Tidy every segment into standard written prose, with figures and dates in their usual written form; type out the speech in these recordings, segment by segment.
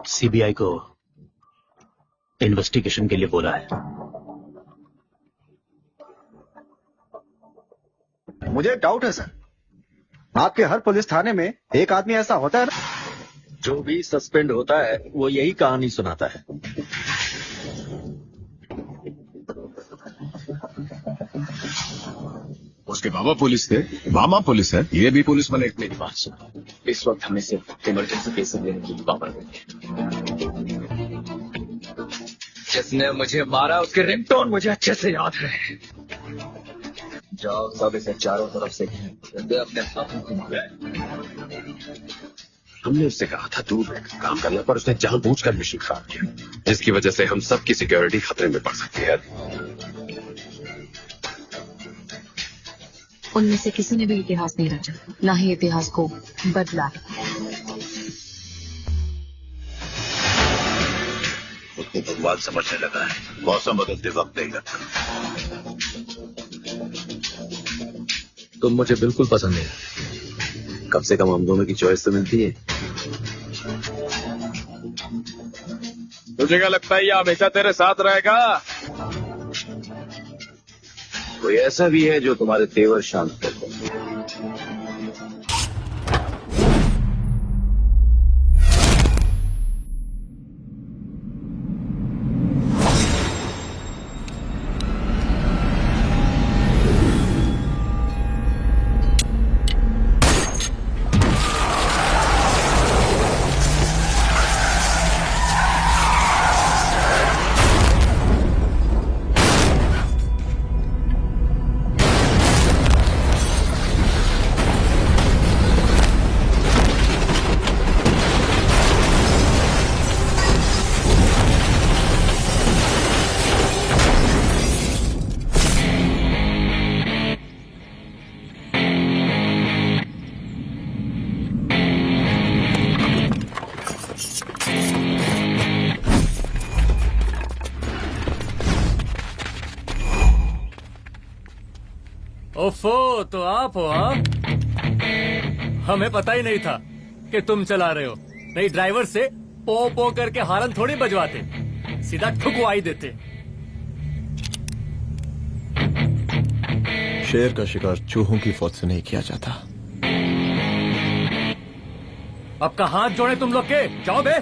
CBI को investigation के लिए बोला है। मुझे एक डाउट है सर, आपके हर पुलिस थाने में एक आदमी ऐसा होता है ना? जो भी सस्पेंड होता है वो यही कहानी सुनाता है। उसके बाबा पुलिस थे, मामा पुलिस है, ये भी पुलिस वाले। मेरी बात सुनो, इस वक्त हमें सिर्फ इमरजेंसी केसेस लेने की पावर है। जिसने मुझे मारा उसके रिंगटोन मुझे अच्छे से याद है। जाओ सब इसे चारों तरफ से अपने हाथों को मारा है। हमने उससे कहा था दूर रहकर काम करना, पर उसने जानबूझकर मिशन खराब किया, जिसकी वजह से हम सबकी सिक्योरिटी खतरे में पड़ सकती है। उनमें से किसी ने भी इतिहास नहीं रचा, ना ही इतिहास को बदला। उसको भगवान समझने लगा है, मौसम बदलते वक्त नहीं लगता। तुम मुझे बिल्कुल पसंद नहीं। कम से कम हम दोनों की चॉइस तो मिलती है। तुझे क्या लगता है ये हमेशा तेरे साथ रहेगा? कोई ऐसा भी है जो तुम्हारे तेवर शांत कर दे। ओफो, तो आप हो? हमें पता ही नहीं था कि तुम चला रहे हो। नहीं, ड्राइवर से पो पो करके हारन थोड़ी बजवाते, सीधा ठुकवाई देते। शेर का शिकार चूहों की फौज से नहीं किया जाता। अब का हाथ जोड़े तुम लोग के, जाओ बे।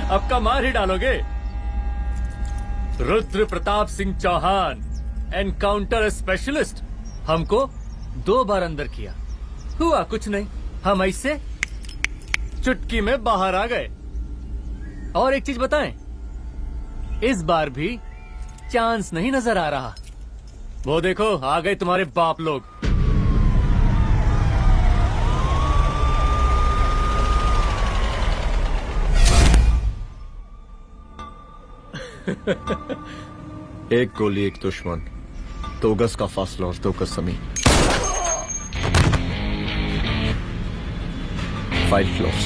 अब का मार ही डालोगे? रुद्र प्रताप सिंह चौहान, एनकाउंटर स्पेशलिस्ट, हमको 2 बार अंदर किया, हुआ कुछ नहीं। हम ऐसे चुटकी में बाहर आ गए। और एक चीज बताएं, इस बार भी चांस नहीं नजर आ रहा। वो देखो, आ गए तुम्हारे बाप लोग। एक गोली एक दुश्मन, 2 गज का फासला और 2 गज जमीन। 5 फ्लोर्स।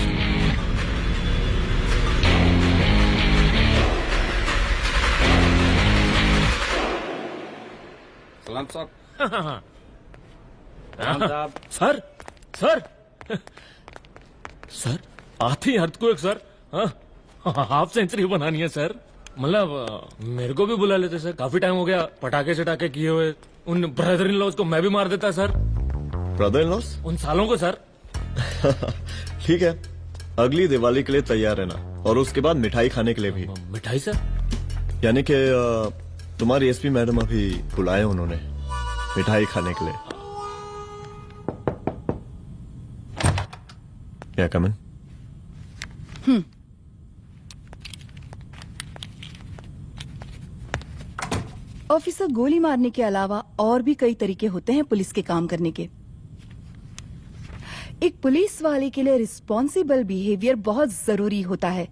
सलाम साहब। सर सर सर, आती अर्थक्वेक सर। हाफ सेंचुरी बनानी है सर। मतलब मेरे को भी बुला लेते सर, काफी टाइम हो गया पटाखे सटाखे किए हुए। उन ब्रदर इन लॉज को मैं भी मार देता सर। Brother in loss? उन सालों को सर। ठीक है, अगली दिवाली के लिए तैयार रहना, और उसके बाद मिठाई खाने के लिए भी। मिठाई सर? यानी कि तुम्हारी एसपी मैडम अभी बुलाए उन्होंने मिठाई खाने के लिए। क्या कमन? ऑफिसर, गोली मारने के अलावा और भी कई तरीके होते हैं पुलिस के काम करने के। एक पुलिस वाले के लिए रिस्पॉन्सिबल बिहेवियर बहुत जरूरी होता है,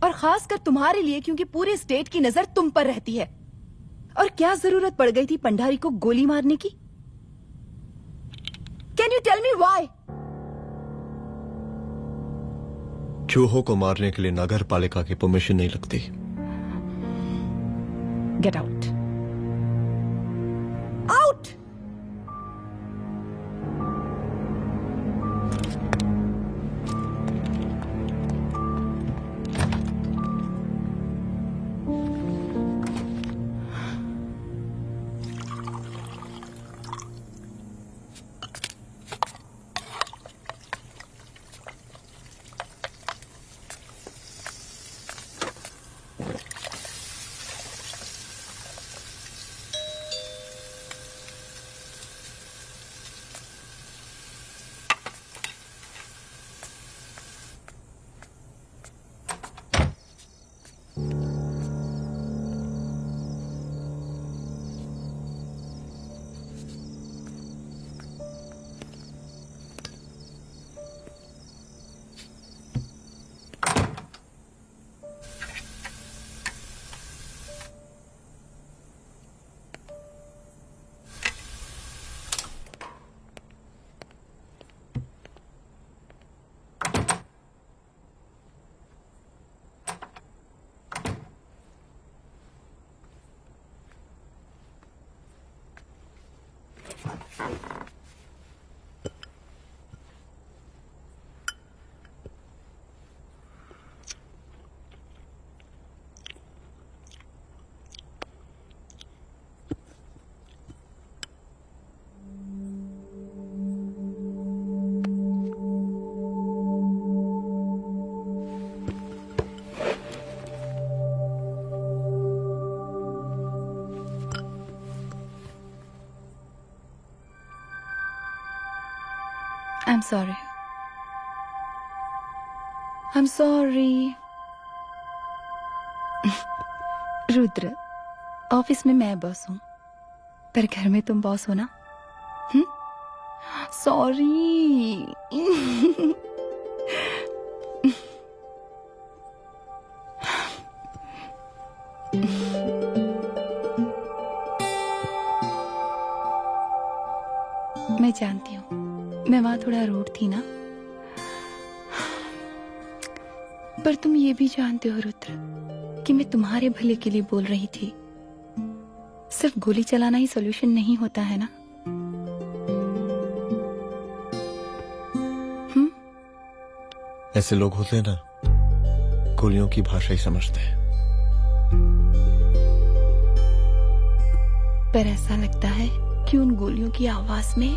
और खासकर तुम्हारे लिए, क्योंकि पूरे स्टेट की नजर तुम पर रहती है। और क्या जरूरत पड़ गई थी पंडारी को गोली मारने की? Can you tell me why? चूहों को मारने के लिए नगर पालिका की परमिशन नहीं लगती। Get out. Out! I'm sorry. I'm sorry. Rudra, office में मैं बॉस हूं, पर घर में तुम बॉस हो ना? सॉरी। मैं जानती हूँ, मैं वहां थोड़ा रूड थी ना, पर तुम ये भी जानते हो रुद्र कि मैं तुम्हारे भले के लिए बोल रही थी। सिर्फ गोली चलाना ही सॉल्यूशन नहीं होता है ना। ऐसे लोग होते हैं ना, गोलियों की भाषा ही समझते हैं। पर ऐसा लगता है कि उन गोलियों की आवाज में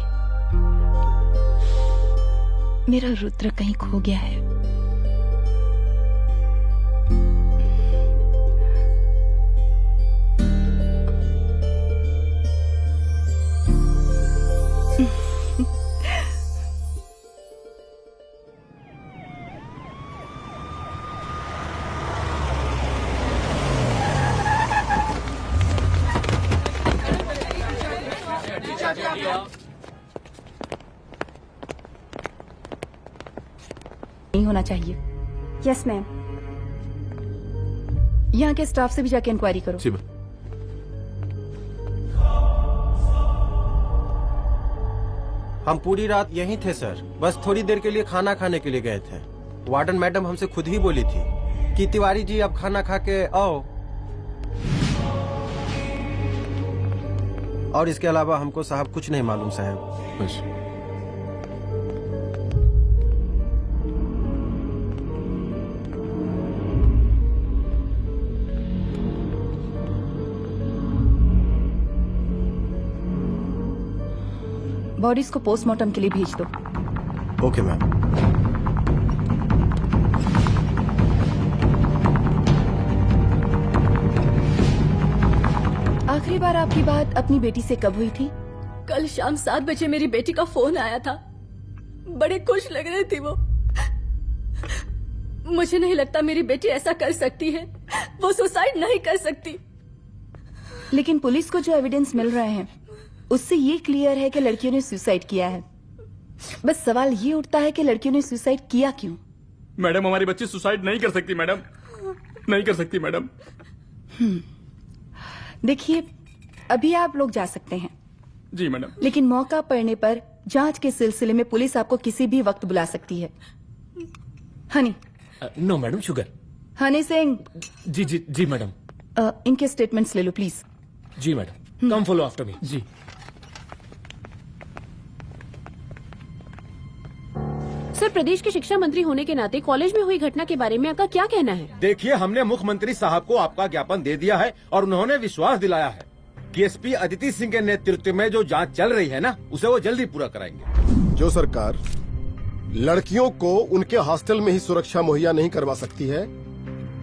मेरा रुद्र कहीं खो गया है। नहीं होना चाहिए। Yes ma'am. यहाँ के स्टाफ से भी जाके इंक्वायरी करो। हम पूरी रात यहीं थे सर, बस थोड़ी देर के लिए खाना खाने के लिए गए थे। वार्डन मैडम हमसे खुद ही बोली थी कि तिवारी जी अब खाना खा के आओ, और इसके अलावा हमको साहब कुछ नहीं मालूम साहब। बॉडीज को पोस्टमार्टम के लिए भेज दो। Okay ma'am. आखिरी बार आपकी बात अपनी बेटी से कब हुई थी? कल शाम 7 बजे मेरी बेटी का फोन आया था। बड़े खुश लग रही थी वो। मुझे नहीं लगता मेरी बेटी ऐसा कर सकती है। वो सुसाइड नहीं कर सकती। लेकिन पुलिस को जो एविडेंस मिल रहे हैं उससे ये क्लियर है कि लड़कियों ने सुसाइड किया है। बस सवाल ये उठता है कि लड़कियों ने सुसाइड किया क्यों? मैडम, हमारी बच्ची सुसाइड नहीं कर सकती मैडम, नहीं कर सकती मैडम। देखिए, अभी आप लोग जा सकते हैं। जी मैडम। लेकिन मौका पड़ने पर जांच के सिलसिले में पुलिस आपको किसी भी वक्त बुला सकती है। Honey. No madam, sugar. Honey Singh. जी जी जी मैडम। इनके स्टेटमेंट्स ले लो प्लीज। जी madam, come follow after me. जी। सर, प्रदेश के शिक्षा मंत्री होने के नाते कॉलेज में हुई घटना के बारे में आपका क्या कहना है? देखिए, हमने मुख्यमंत्री साहब को आपका ज्ञापन दे दिया है और उन्होंने विश्वास दिलाया है कि एसपी अदिति सिंह के नेतृत्व में जो जांच चल रही है ना, उसे वो जल्दी पूरा कराएंगे। जो सरकार लड़कियों को उनके हॉस्टल में ही सुरक्षा मुहैया नहीं करवा सकती है,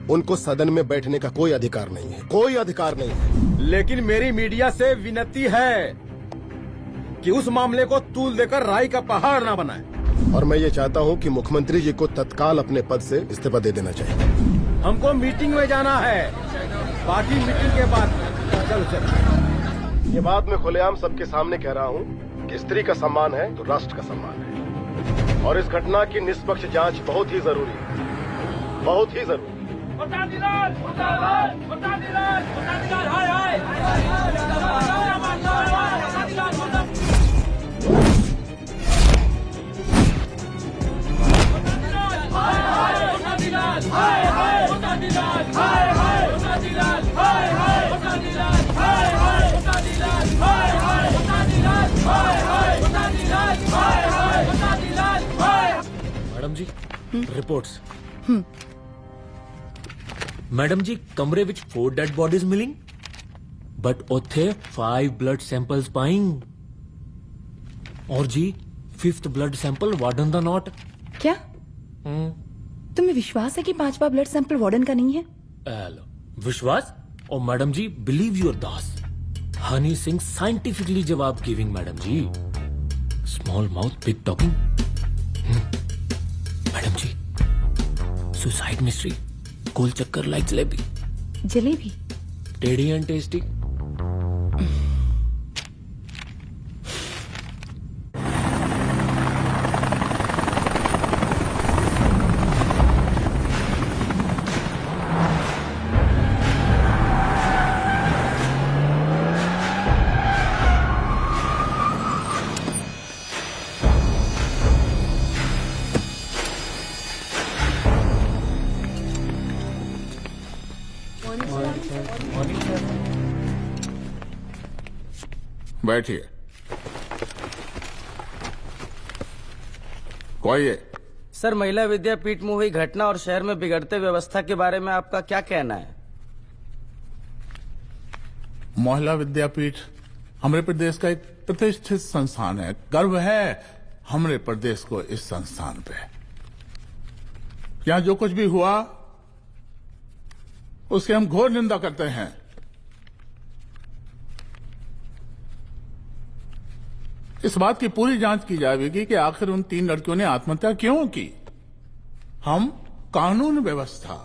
उनको सदन में बैठने का कोई अधिकार नहीं है, कोई अधिकार नहीं है। लेकिन मेरी मीडिया से विनती है कि उस मामले को तूल देकर राई का पहाड़ ना बनाए। और मैं ये चाहता हूँ कि मुख्यमंत्री जी को तत्काल अपने पद से इस्तीफा दे देना चाहिए। हमको मीटिंग में जाना है, बाकी मीटिंग के बाद। चलो चलो। ये बात मैं खुलेआम सबके सामने कह रहा हूँ कि स्त्री का सम्मान है तो राष्ट्र का सम्मान है, और इस घटना की निष्पक्ष जांच बहुत ही जरूरी है, बहुत ही जरूरी। मैडम जी, रिपोर्ट्स। मैडम जी, कमरे विच 4 डेड बॉडीज मिलिंग, बट उथे 5 ब्लड सैंपल्स पाइंग। और जी 5th ब्लड सैंपल वार्डन दा नॉट। क्या तुम्हें विश्वास है कि 5वां ब्लड सैंपल वार्डन का नहीं है? विश्वास? और मैडम जी, बिलीव योर दास, हनी सिंह साइंटिफिकली जवाब giving. Madam ji, small mouth big talking. Madam ji, suicide mystery, गोल चक्कर लाइक जलेबी। जलेबी टेढ़ी एंड टेस्टी। बैठिए। कोई है? सर, महिला विद्यापीठ में हुई घटना और शहर में बिगड़ते व्यवस्था के बारे में आपका क्या कहना है? महिला विद्यापीठ हमारे प्रदेश का एक प्रतिष्ठित संस्थान है। गर्व है हमारे प्रदेश को इस संस्थान पे। यहाँ जो कुछ भी हुआ उसकी हम घोर निंदा करते हैं। इस बात की पूरी जांच की जाएगी कि आखिर उन 3 लड़कियों ने आत्महत्या क्यों की। हम कानून व्यवस्था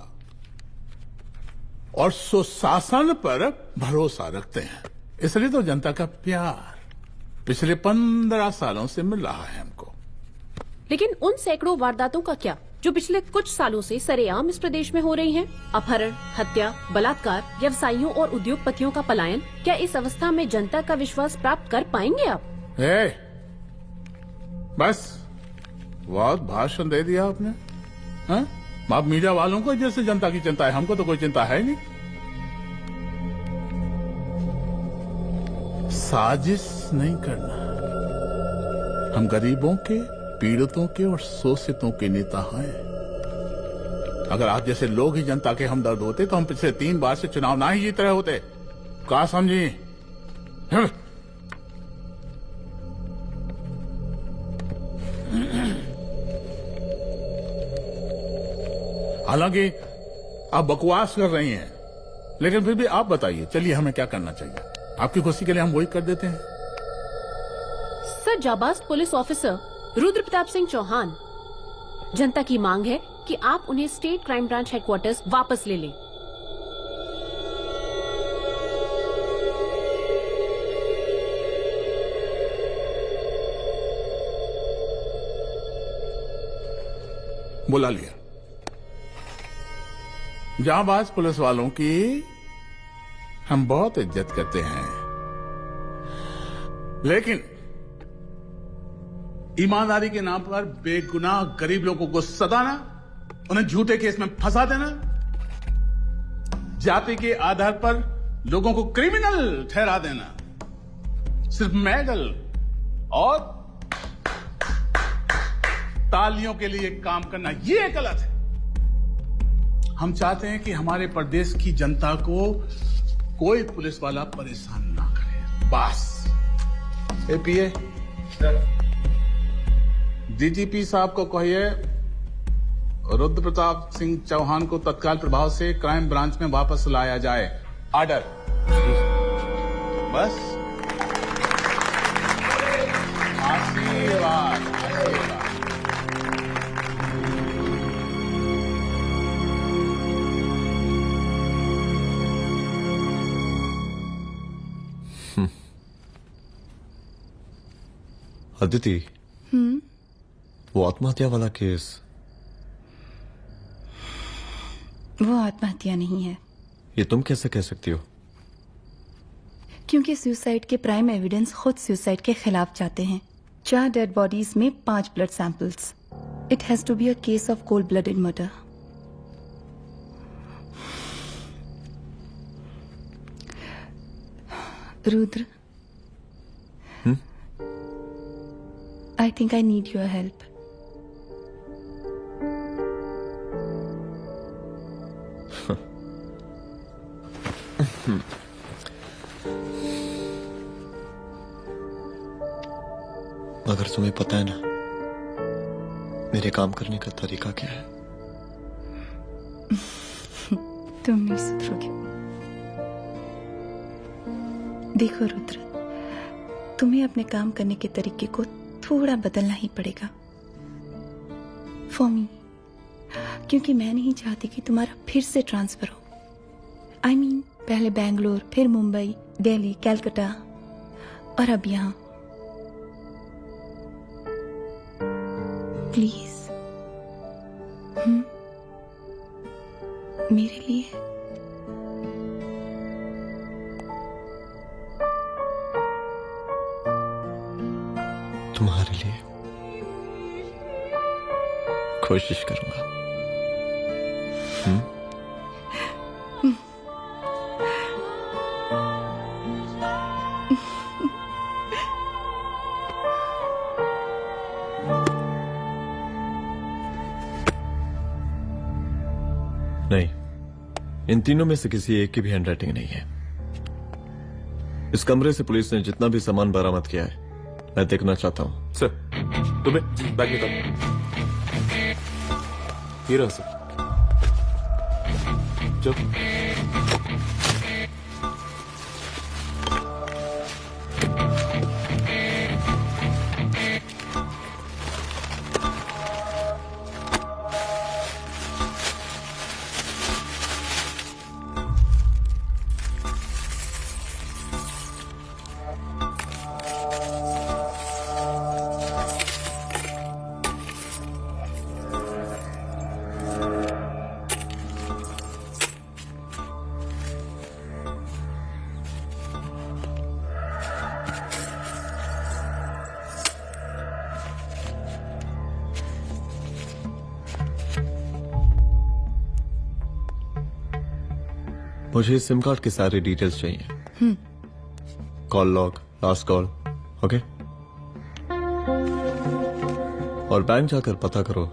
और सुशासन पर भरोसा रखते हैं, इसलिए तो जनता का प्यार पिछले 15 सालों से मिल रहा है हमको। लेकिन उन सैकड़ों वारदातों का क्या जो पिछले कुछ सालों से सरेआम इस प्रदेश में हो रही हैं? अपहरण, हत्या, बलात्कार, व्यवसायियों और उद्योगपतियों का पलायन। क्या इस अवस्था में जनता का विश्वास प्राप्त कर पाएंगे आप? बस बहुत भाषण दे दिया आपने। हाँ? आप मीडिया वालों को जैसे जनता की चिंता है, हमको तो कोई चिंता है नहीं। साजिश नहीं करना। हम गरीबों के, पीड़ितों के और शोषितों के नेता हैं। अगर आप जैसे लोग ही जनता के हमदर्द होते तो हम पिछले 3 बार से चुनाव ना ही जीत रहे होते। क्या समझी? हालांकि आप बकवास कर रही हैं, लेकिन फिर भी आप बताइए, चलिए हमें क्या करना चाहिए? आपकी खुशी के लिए हम वही कर देते हैं। सर, जाबाज पुलिस ऑफिसर रुद्र प्रताप सिंह चौहान, जनता की मांग है कि आप उन्हें स्टेट क्राइम ब्रांच हेडक्वार्टर्स वापस ले लें। बुला लिया। जाबाज पुलिस वालों की हम बहुत इज्जत करते हैं, लेकिन ईमानदारी के नाम पर बेगुनाह गरीब लोगों को सताना, उन्हें झूठे केस में फंसा देना, जाति के आधार पर लोगों को क्रिमिनल ठहरा देना, सिर्फ मेडल और तालियों के लिए काम करना, ये गलत है। हम चाहते हैं कि हमारे प्रदेश की जनता को कोई पुलिस वाला परेशान ना करे, बस। एपीए डीजीपी साहब को कहिए रुद्र प्रताप सिंह चौहान को तत्काल प्रभाव से क्राइम ब्रांच में वापस लाया जाए। ऑर्डर। बस। आशीर्वाद। अदिति, वो आत्महत्या वाला केस, वो आत्महत्या नहीं है। ये तुम कैसे कह सकती हो? क्योंकि सुसाइड के प्राइम एविडेंस खुद सुसाइड के खिलाफ जाते हैं। 4 डेड बॉडीज में 5 blood samples. It has to be a case of cold blooded murder. Rudra, I think I need your help. मगर तुम्हें पता है ना मेरे काम करने का तरीका क्या है? तुम नहीं सुधरोगे। देखो रुद्र, तुम्हें अपने काम करने के तरीके को थोड़ा बदलना ही पड़ेगा फॉर मी, क्योंकि मैं नहीं चाहती कि तुम्हारा फिर से ट्रांसफर हो। I mean, पहले बेंगलोर, फिर मुंबई, दिल्ली, कलकत्ता और अब यहां। प्लीज मेरे लिए। तुम्हारे लिए कोशिश करूंगा। नहीं, इन तीनों में से किसी एक की भी हैंडराइटिंग नहीं है। इस कमरे से पुलिस ने जितना भी सामान बरामद किया है मैं देखना चाहता हूं। सर, तुम्हें बैग निकाल। ये रहा सर। चल। मुझे सिम कार्ड के सारे डिटेल्स चाहिए। Call log, last call, okay? और बैंक जाकर पता करो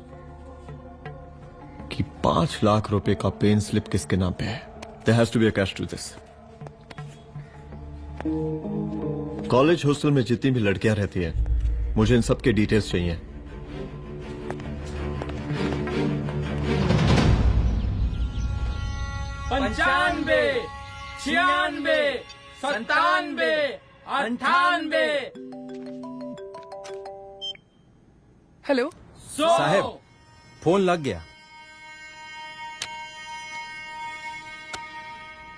कि 5 लाख रुपए का पेन स्लिप किसके नाम पे है। There has to be a cash to this. College hostel में जितनी भी लड़कियां रहती हैं, मुझे इन सब के डिटेल्स चाहिए। 95, 96, 97, 98। हेलो साहब, फोन लग गया।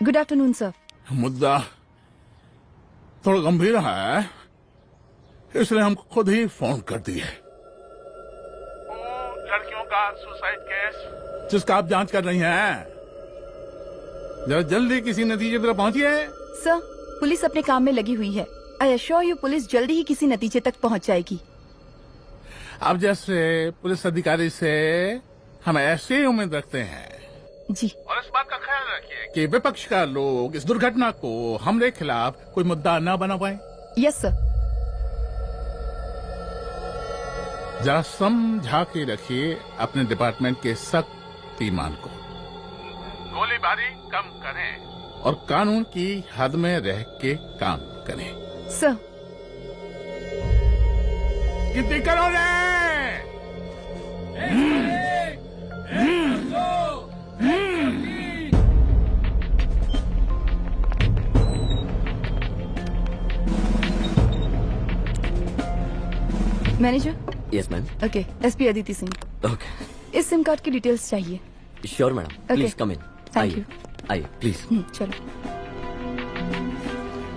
Good afternoon sir. मुद्दा थोड़ा गंभीर है, इसलिए हम खुद ही फोन कर दिए। लड़कियों का सुसाइड केस जिसका आप जांच कर रही हैं, जरा जल्दी किसी नतीजे पर पहुंचिए। सर, पुलिस अपने काम में लगी हुई है। आई एश्योर यू पुलिस जल्दी ही किसी नतीजे तक पहुंच जाएगी। आप जैसे पुलिस अधिकारी से हम ऐसे ही उम्मीद रखते हैं जी। और इस बात का ख्याल रखिए कि विपक्ष का लोग इस दुर्घटना को हमरे खिलाफ कोई मुद्दा न बना पाए। Yes sir. जरा समझा के रखिए अपने डिपार्टमेंट के शक्तिमान को। गोलीबारी कम करें और कानून की हद में रह के काम करें। सर। कितनी करोगे? Manager. Yes ma'am. Okay, SP Aditi Singh. Okay. इस सिम कार्ड की डिटेल्स चाहिए। Sure madam, please come in. Thank you. आइए प्लीज। चलो।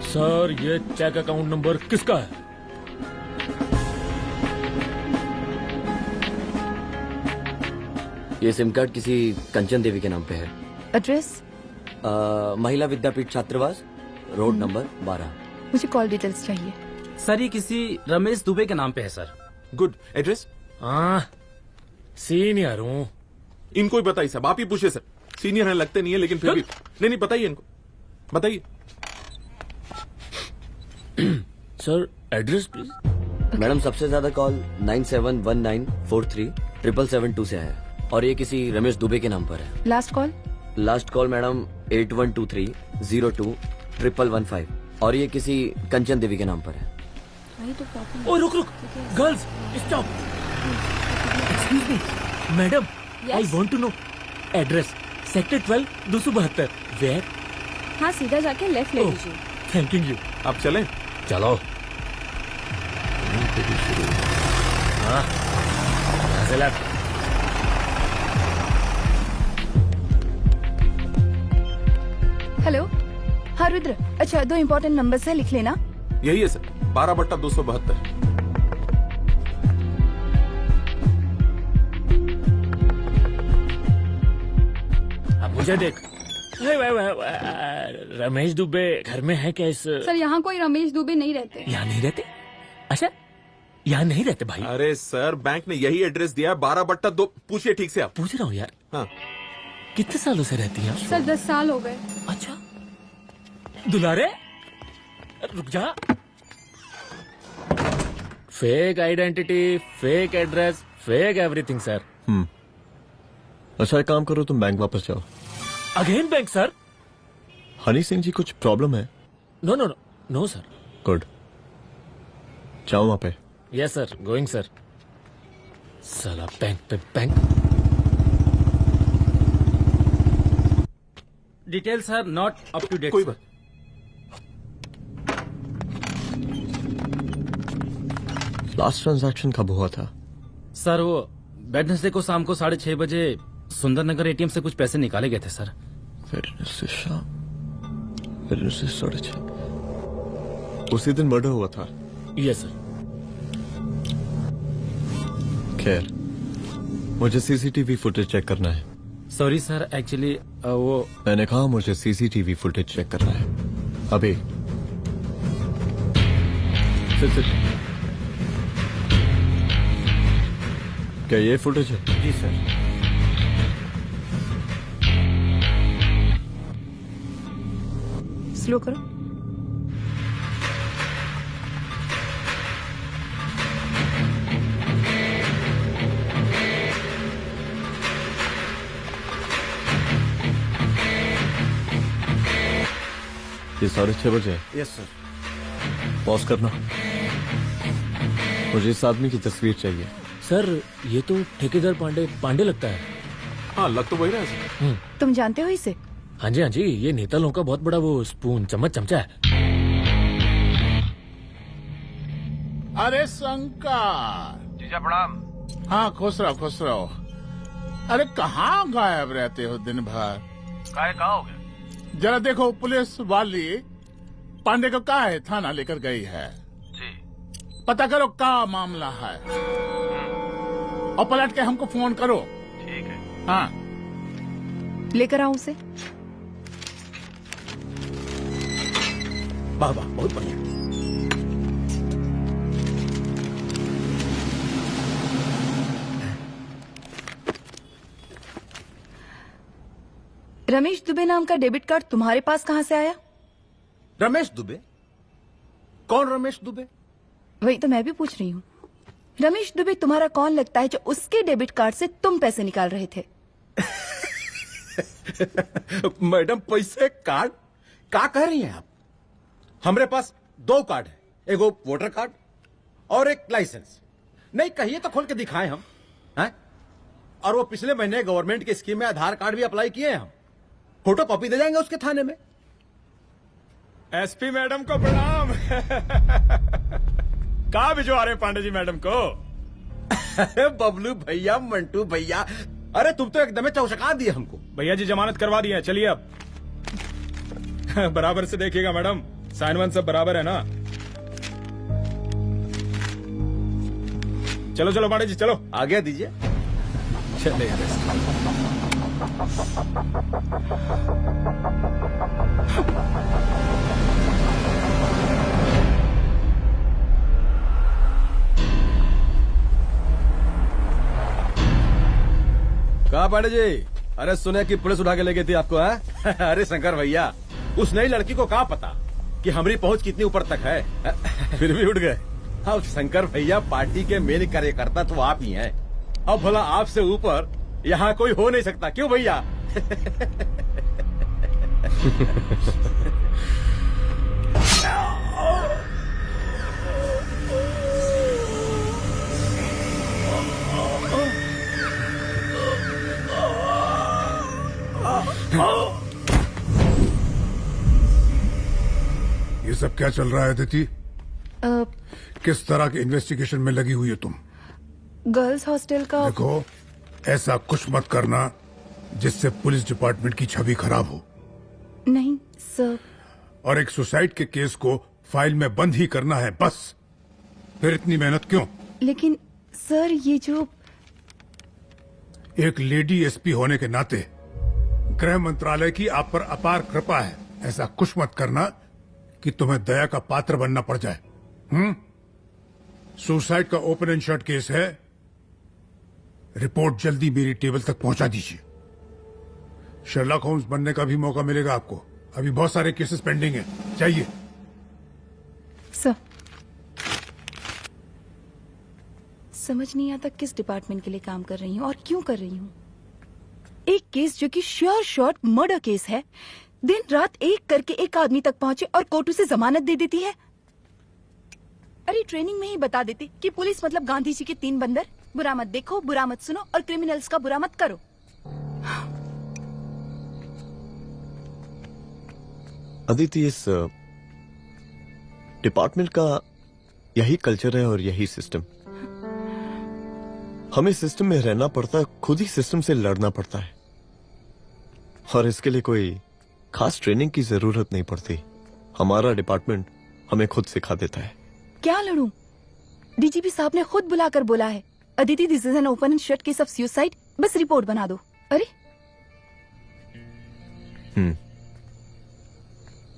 सर, ये चेक अकाउंट नंबर किसका है? ये सिम कार्ड किसी कंचन देवी के नाम पे है। एड्रेस? महिला विद्यापीठ छात्रावास, रोड नंबर 12। मुझे कॉल डिटेल्स चाहिए। सर, ये किसी रमेश दुबे के नाम पे है सर। गुड। एड्रेस? हाँ, सीनियर हूँ। इनको ही बताइए साहब, आप ही पूछे सर। सीनियर हैं लगते नहीं है, लेकिन फिर भी नहीं बताइए इनको, बताइए। Sir, address please. मैडम, सबसे ज्यादा कॉल 9719437772 से है और ये किसी रमेश दुबे के नाम पर है। Last call? Last call madam 8123021115 और ये किसी कंचन देवी के नाम पर है। ओ रुक, girls stop. Excuse me madam, I want to know address. Sector 12 272 where? हाँ, सीधा जाके लेफ्ट ले लीजिए। Thank you. आप चलें? चलो। हाँ, यहाँ से लेफ्ट। हेलो। हाँ रुद्र, अच्छा 2 इम्पोर्टेंट नंबर्स है, लिख लेना। यही है सर, 12/272। अब मुझे देख। रमेश दुबे घर में है क्या? इस सर, यहाँ कोई रमेश दुबे नहीं रहते। यहाँ नहीं रहते? अच्छा, यहाँ नहीं रहते भाई? अरे सर, बैंक ने यही एड्रेस दिया है, 12/2। पूछिए ठीक से आप। पूछ रहा हूँ यार। हाँ। कितने सालों से रहती हैं? सर 10 साल हो गए। अच्छा। दुलारे रुक जा। Fake identity, fake address, fake everything sir. अच्छा, एक काम करो, तुम बैंक वापस जाओ। Again bank sir? Honey Singh ji, कुछ प्रॉब्लम है? No no no no sir. Good, जाओ वहां पे। Yes sir, going sir. साला बैंक पे bank. Detail sir not up to date. कोई बात। लास्ट ट्रांजैक्शन कब हुआ था? सर, वो वेडनेसडे को शाम को 6:30 बजे सुंदरनगर एटीएम से कुछ पैसे निकाले गए थे सर। वेडनेसडे शाम, वेडनेसडे 6:30। उसी दिन मर्डर हुआ था? Yes sir. खैर, मुझे सीसीटीवी फुटेज चेक करना है। सॉरी सर, एक्चुअली वो मैंने कहा मुझे सीसीटीवी फुटेज चेक करना है अभी। सिट। क्या ये फुटेज है? जी सर। स्लो करो। ये 6:30 बजे। Yes sir. पॉज करना। मुझे इस आदमी की तस्वीर चाहिए। सर ये तो ठेकेदार पांडे लगता है। हाँ लग तो वही रहा है सर। तुम जानते हो इसे? हाँ जी ये नेता लोगों का बहुत बड़ा वो स्पून चमचा है। अरे शंकर। जीजा प्रणाम। हाँ खुश रहो। अरे कहाँ गायब रहते हो दिन भर? कहाँ हो गया? जरा देखो पुलिस वाली पांडे को कहा है थाना लेकर गई है। जी। पता करो क्या मामला है और पलट के हमको फोन करो। ठीक है। हाँ लेकर आओ उसे। वाह बहुत बढ़िया। रमेश दुबे नाम का डेबिट कार्ड तुम्हारे पास कहाँ से आया? रमेश दुबे? कौन रमेश दुबे? वही तो मैं भी पूछ रही हूँ। रमेश दुबे तुम्हारा कौन लगता है जो उसके डेबिट कार्ड से तुम पैसे निकाल रहे थे? मैडम पैसे कार्ड क्या कह रही हैं आप? हमारे पास 2 कार्ड है, एक वोटर कार्ड और एक लाइसेंस। नहीं कहिए तो खोल के दिखाएं हम हैं? और वो पिछले महीने गवर्नमेंट की स्कीम में आधार कार्ड भी अप्लाई किए हैं हम। फोटो कॉपी दे जाएंगे उसके थाने में। एसपी मैडम को प्रणाम। कहाँ भिजवा रहे पांडे जी मैडम को? अरे बबलू भैया, मंटू भैया, अरे तुम तो एकदम चौचका दिए हमको। भैया जी जमानत करवा दिए हैं, चलिए अब। बराबर से देखिएगा मैडम, साइन वन सब बराबर है ना? चलो पांडे जी चलो आगे दीजिए। चले कहा पांडे जी? अरे सुने कि पुलिस उठा के ले गई थी आपको है? अरे शंकर भैया, उस नई लड़की को क्या पता कि हमारी पहुंच कितनी ऊपर तक है। फिर भी उठ गए। अब शंकर भैया पार्टी के मेन कार्यकर्ता तो आप ही हैं। अब भला आपसे ऊपर यहाँ कोई हो नहीं सकता, क्यों भैया? ये सब क्या चल रहा है अदिति? किस तरह के इन्वेस्टिगेशन में लगी हुई है तुम? गर्ल्स हॉस्टल का। देखो ऐसा कुछ मत करना जिससे पुलिस डिपार्टमेंट की छवि खराब हो। नहीं सर। और एक सुसाइड के केस को फाइल में बंद ही करना है बस। फिर इतनी मेहनत क्यों? लेकिन सर ये जो एक लेडी एसपी होने के नाते गृह मंत्रालय की आप पर अपार कृपा है। ऐसा कुछ मत करना कि तुम्हें दया का पात्र बनना पड़ जाए। सुसाइड का ओपन एंड शट केस है। रिपोर्ट जल्दी मेरी टेबल तक पहुंचा दीजिए। शर्लॉक होम्स बनने का भी मौका मिलेगा आपको। अभी बहुत सारे केसेस पेंडिंग हैं। चाहिए सर। समझ नहीं आता किस डिपार्टमेंट के लिए काम कर रही हूँ और क्यों कर रही हूँ। एक केस जो कि श्योर शॉट मर्डर केस है, दिन रात एक करके एक आदमी तक पहुंचे और कोर्ट उसे जमानत दे देती है। अरे ट्रेनिंग में ही बता देती कि पुलिस मतलब गांधी जी के 3 बंदर, बुरा मत देखो, बुरा मत सुनो और क्रिमिनल्स का बुरा मत करो। अदिति, इस डिपार्टमेंट का यही कल्चर है और यही सिस्टम। हमें सिस्टम में रहना पड़ता है, खुद ही सिस्टम से लड़ना पड़ता है और इसके लिए कोई खास ट्रेनिंग की जरूरत नहीं पड़ती। हमारा डिपार्टमेंट हमें खुद सिखा देता है। क्या लड़ूं? डीजीपी साहब ने खुद बुलाकर बोला है, Aditi this is an open and shut case of suicide, बस रिपोर्ट बना दो। अरे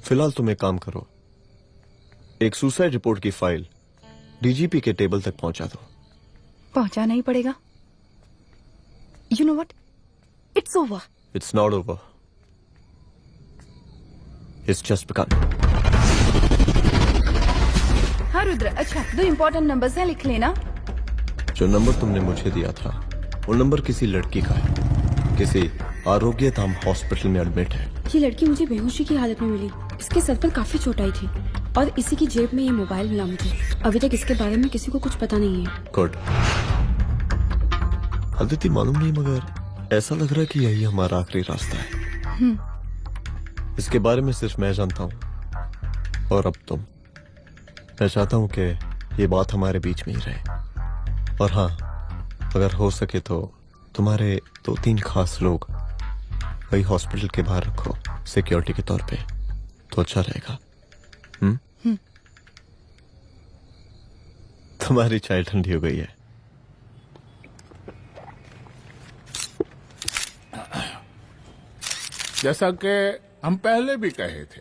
फिलहाल तुम एक काम करो, एक सुसाइड रिपोर्ट की फाइल डीजीपी के टेबल तक पहुंचा दो। पहुंचाना ही पड़ेगा। You know what, it's over. It's not over. It's just begun. हाँ रुद्र, अच्छा 2 इम्पोर्टेंट नंबर्स हैं, लिख लेना। जो नंबर तुमने मुझे दिया था वो नंबर किसी लड़की का है, किसी आरोग्य धाम हॉस्पिटल में एडमिट है। ये लड़की मुझे बेहोशी की हालत में मिली। इसके सर पर काफी चोट आई थी और इसी की जेब में ये मोबाइल मिला मुझे। अभी तक इसके बारे में किसी को कुछ पता नहीं है। गुड। अदिति मालूम नहीं, मगर ऐसा लग रहा है कि यही हमारा आखिरी रास्ता है। इसके बारे में सिर्फ मैं जानता हूँ और अब तुम। मैं चाहता हूँ कि ये बात हमारे बीच में ही रहे। और हाँ, अगर हो सके तो तुम्हारे 2-3 खास लोग वही हॉस्पिटल के बाहर रखो सिक्योरिटी के तौर पे, तो अच्छा रहेगा। तुम्हारी चाय ठंडी हो गई है। जैसा कि हम पहले भी कहे थे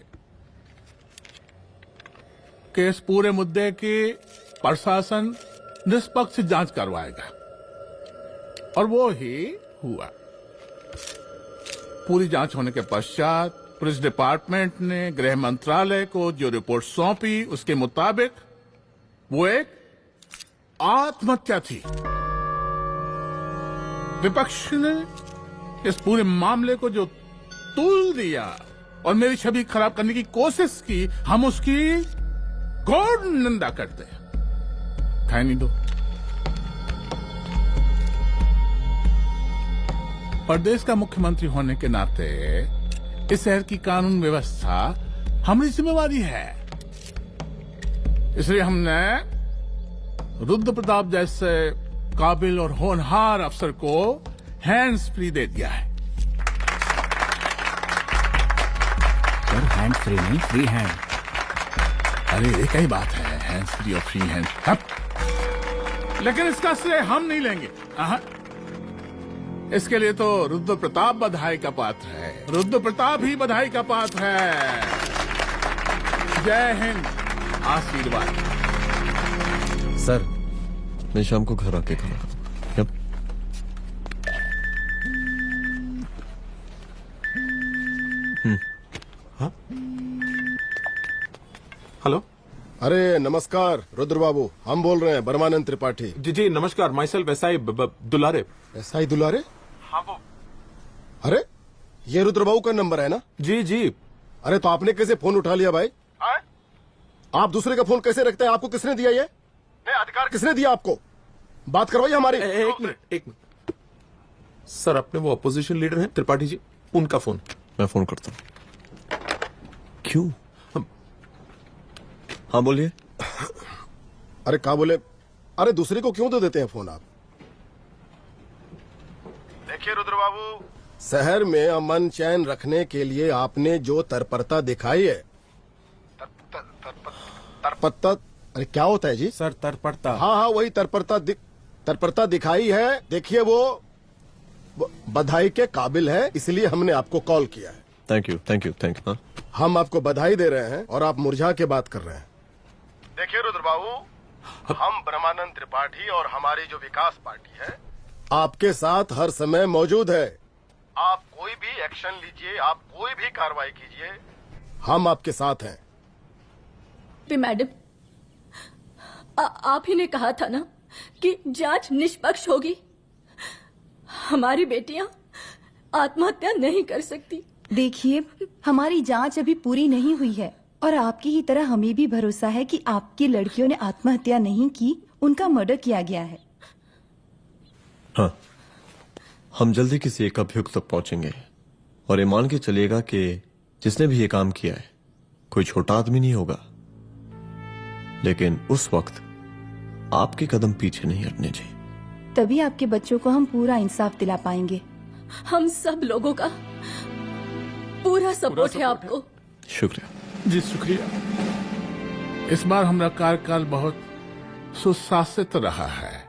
कि इस पूरे मुद्दे की प्रशासन निष्पक्ष जांच करवाएगा, और वो ही हुआ। पूरी जांच होने के पश्चात पुलिस डिपार्टमेंट ने गृह मंत्रालय को जो रिपोर्ट सौंपी उसके मुताबिक वो एक आत्महत्या थी। विपक्ष ने इस पूरे मामले को जो तूल दिया और मेरी छवि खराब करने की कोशिश की, हम उसकी घोर निंदा करते हैं। खाए नहीं दो। प्रदेश का मुख्यमंत्री होने के नाते इस शहर की कानून व्यवस्था हमारी जिम्मेवारी है। इसलिए हमने रुद्र प्रताप जैसे काबिल और होनहार अफसर को हैंड्स फ्री दे दिया है। हैंड्स फ्री नहीं, फ्री हैंड। अरे एक ही बात है, हैंड्स फ्री और फ्री हैंड। लेकिन इसका श्रेय हम नहीं लेंगे। इसके लिए तो रुद्र प्रताप बधाई का पात्र है। रुद्र प्रताप ही बधाई का पात्र है। जय हिंद। आशीर्वाद। सर, मैं शाम को घर आके खाना खाऊंगा। यप। हाँ? हेलो। अरे नमस्कार रुद्र बाबू, हम बोल रहे हैं परमानंद त्रिपाठी। जी जी नमस्कार। माइसेल्फ एसआई दुलारे। एसआई दुलारे? हाँ वो। अरे ये रुद्र बाबू का नंबर है ना? जी जी। अरे तो आपने कैसे फोन उठा लिया भाई? आप दूसरे का फोन कैसे रखते हैं? आपको किसने दिया ये अधिकार? किसने दिया आपको? बात करवाइए हमारी। एक मिनट। सर, अपने वो अपोजिशन लीडर हैं त्रिपाठी जी, उनका फोन। मैं फोन करता हूँ। क्यों? हाँ बोलिए। अरे क्या बोले? अरे दूसरे को क्यों दे देते हैं फोन आप? देखिए रुद्र बाबू, शहर में अमन चैन रखने के लिए आपने जो तत्परता दिखाई है, तत्परता, अरे क्या होता है जी? सर तत्परता। हाँ वही तत्परता दिखाई है। देखिए वो बधाई के काबिल है, इसलिए हमने आपको कॉल किया है। Thank you. हम आपको बधाई दे रहे हैं और आप मुरझा के बात कर रहे हैं। देखिए रुद्र बाबू, हम ब्रह्मानंद त्रिपाठी और हमारी जो विकास पार्टी है आपके साथ हर समय मौजूद है। आप कोई भी एक्शन लीजिए, आप कोई भी कार्रवाई कीजिए, हम आपके साथ हैं। मैडम, आप ही ने कहा था ना कि जांच निष्पक्ष होगी। हमारी बेटियां आत्महत्या नहीं कर सकती। देखिए, हमारी जांच अभी पूरी नहीं हुई है और आपकी ही तरह हमें भी भरोसा है कि आपकी लड़कियों ने आत्महत्या नहीं की, उनका मर्डर किया गया है। हाँ, हम जल्दी किसी एक अभियुक्त तक पहुंचेंगे और ये मान के चलिएगा कि जिसने भी ये काम किया है कोई छोटा आदमी नहीं होगा, लेकिन उस वक्त आपके कदम पीछे नहीं हटने चाहिए। तभी आपके बच्चों को हम पूरा इंसाफ दिला पाएंगे। हम सब लोगों का पूरा सपोर्ट है आपको। शुक्रिया जी, शुक्रिया। इस बार हमारा कार्यकाल बहुत सुशासित रहा है।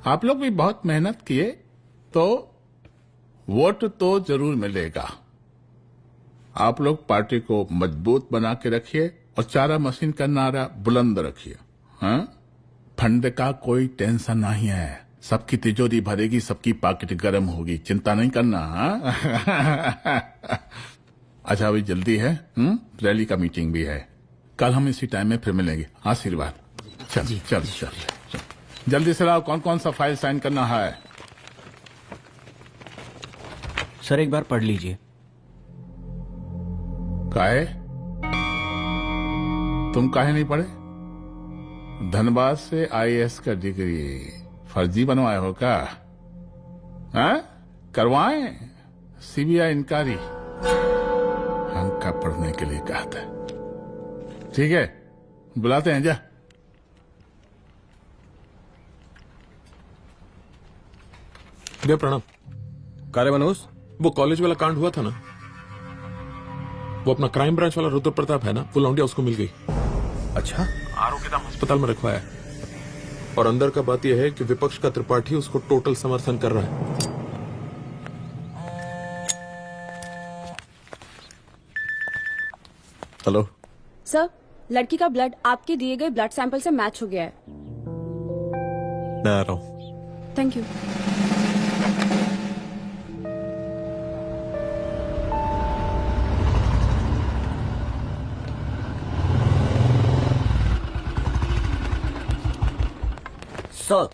आप लोग भी बहुत मेहनत किए तो वोट तो जरूर मिलेगा। आप लोग पार्टी को मजबूत बना के रखिए और चारा मशीन का नारा बुलंद रखिए। हाँ, फंड का कोई टेंशन नहीं है। सबकी तिजोरी भरेगी, सबकी पॉकेट गर्म होगी, चिंता नहीं करना। हाँ? अच्छा अभी जल्दी है, रैली का मीटिंग भी है। कल हम इसी टाइम में फिर मिलेंगे। आशीर्वाद। चल चल चल जल्दी से लाओ, कौन कौन सा फाइल साइन करना है। सर एक बार पढ़ लीजिए। काहे? तुम काहे नहीं पढ़े? धनबाद से आईएएस का डिग्री फर्जी बनवाए हो क्या? हाँ? करवाएं सीबीआई इंक्वायरी। हमका पढ़ने के लिए कहा था। ठीक है, बुलाते हैं। जा दे प्रणाम। कार्य मनोज, वो कॉलेज वाला कांड हुआ था ना, वो अपना क्राइम ब्रांच वाला रुद्र प्रताप है ना, वो लौंडिया उसको मिल गई। अच्छा? आरोग्यधाम अस्पताल में रखवाया है। और अंदर का बात यह है कि विपक्ष का त्रिपाठी उसको टोटल समर्थन कर रहा है। हेलो सर, लड़की का ब्लड आपके दिए गए ब्लड सैंपल से मैच हो गया है। मैं आ रहा हूँ। Thank you. सर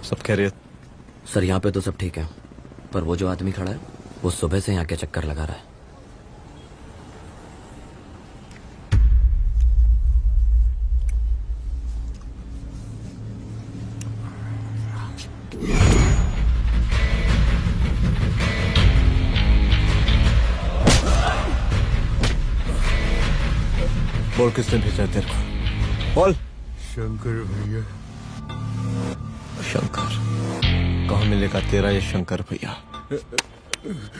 सब खैरियत? सर यहाँ पे तो सब ठीक है, पर वो जो आदमी खड़ा है वो सुबह से यहाँ के चक्कर लगा रहा है। बोल किसने भेजा तेरे को? बोल। शंकर भैया। शंकर? कहाँ मिलेगा तेरा ये शंकर भैया?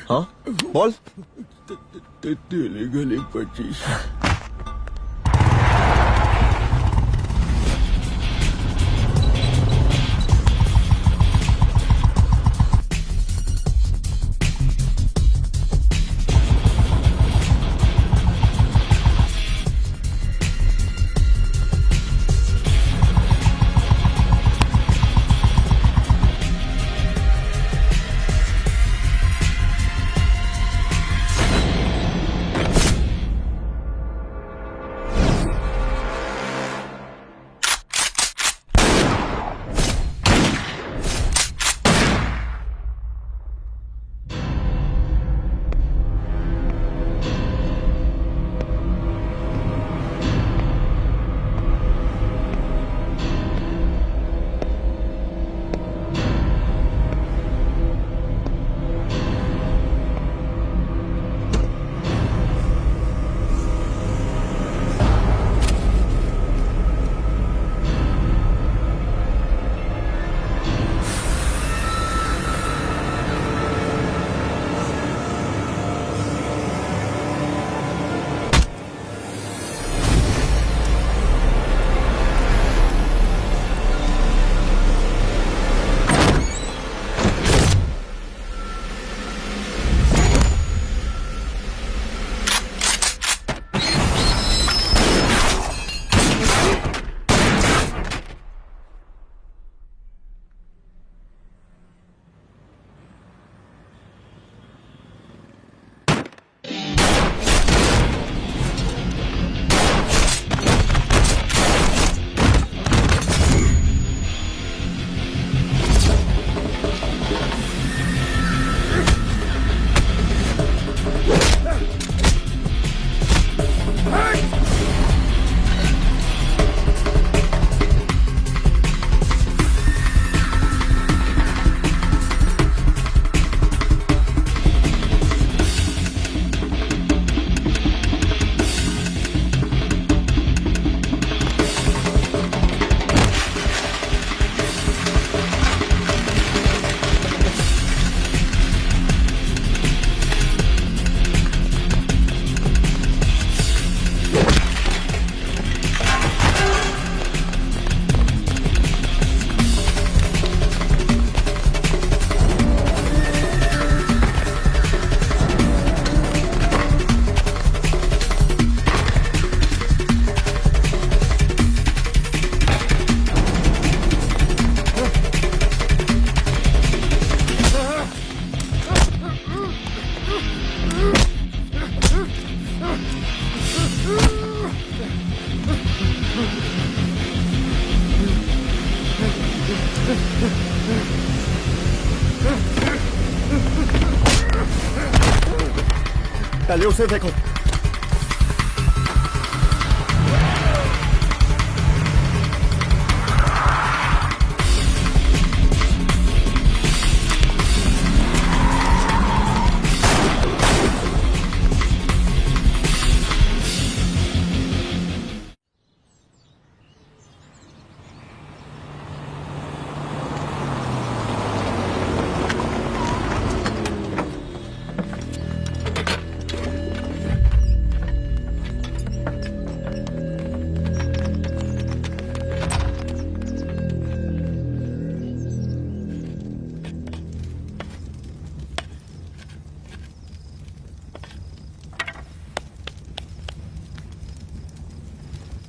हाँ बोल। तेली गली 25। पहले उसे देखो।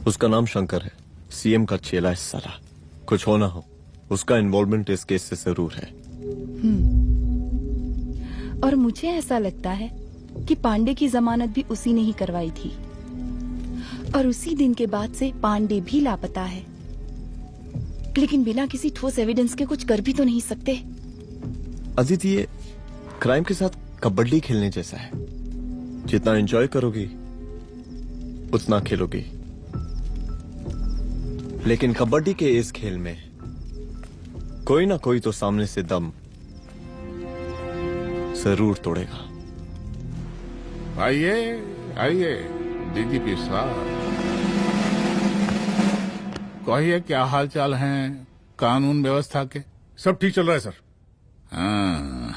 उसका नाम शंकर है, सीएम का चेला है साला। कुछ हो ना हो, उसका इन्वॉल्वमेंट इस केस से जरूर है। और मुझे ऐसा लगता है कि पांडे की जमानत भी उसी ने ही करवाई थी, और उसी दिन के बाद से पांडे भी लापता है। लेकिन बिना किसी ठोस एविडेंस के कुछ कर भी तो नहीं सकते। अदिति, ये क्राइम के साथ कबड्डी खेलने जैसा है। जितना एंजॉय करोगी उतना खेलोगी, लेकिन कबड्डी के इस खेल में कोई ना कोई तो सामने से दम जरूर तोड़ेगा। आइए आइए डीजीपी साहब, कहिए क्या हाल चाल हैं कानून व्यवस्था के? सब ठीक चल रहा है सर। हाँ।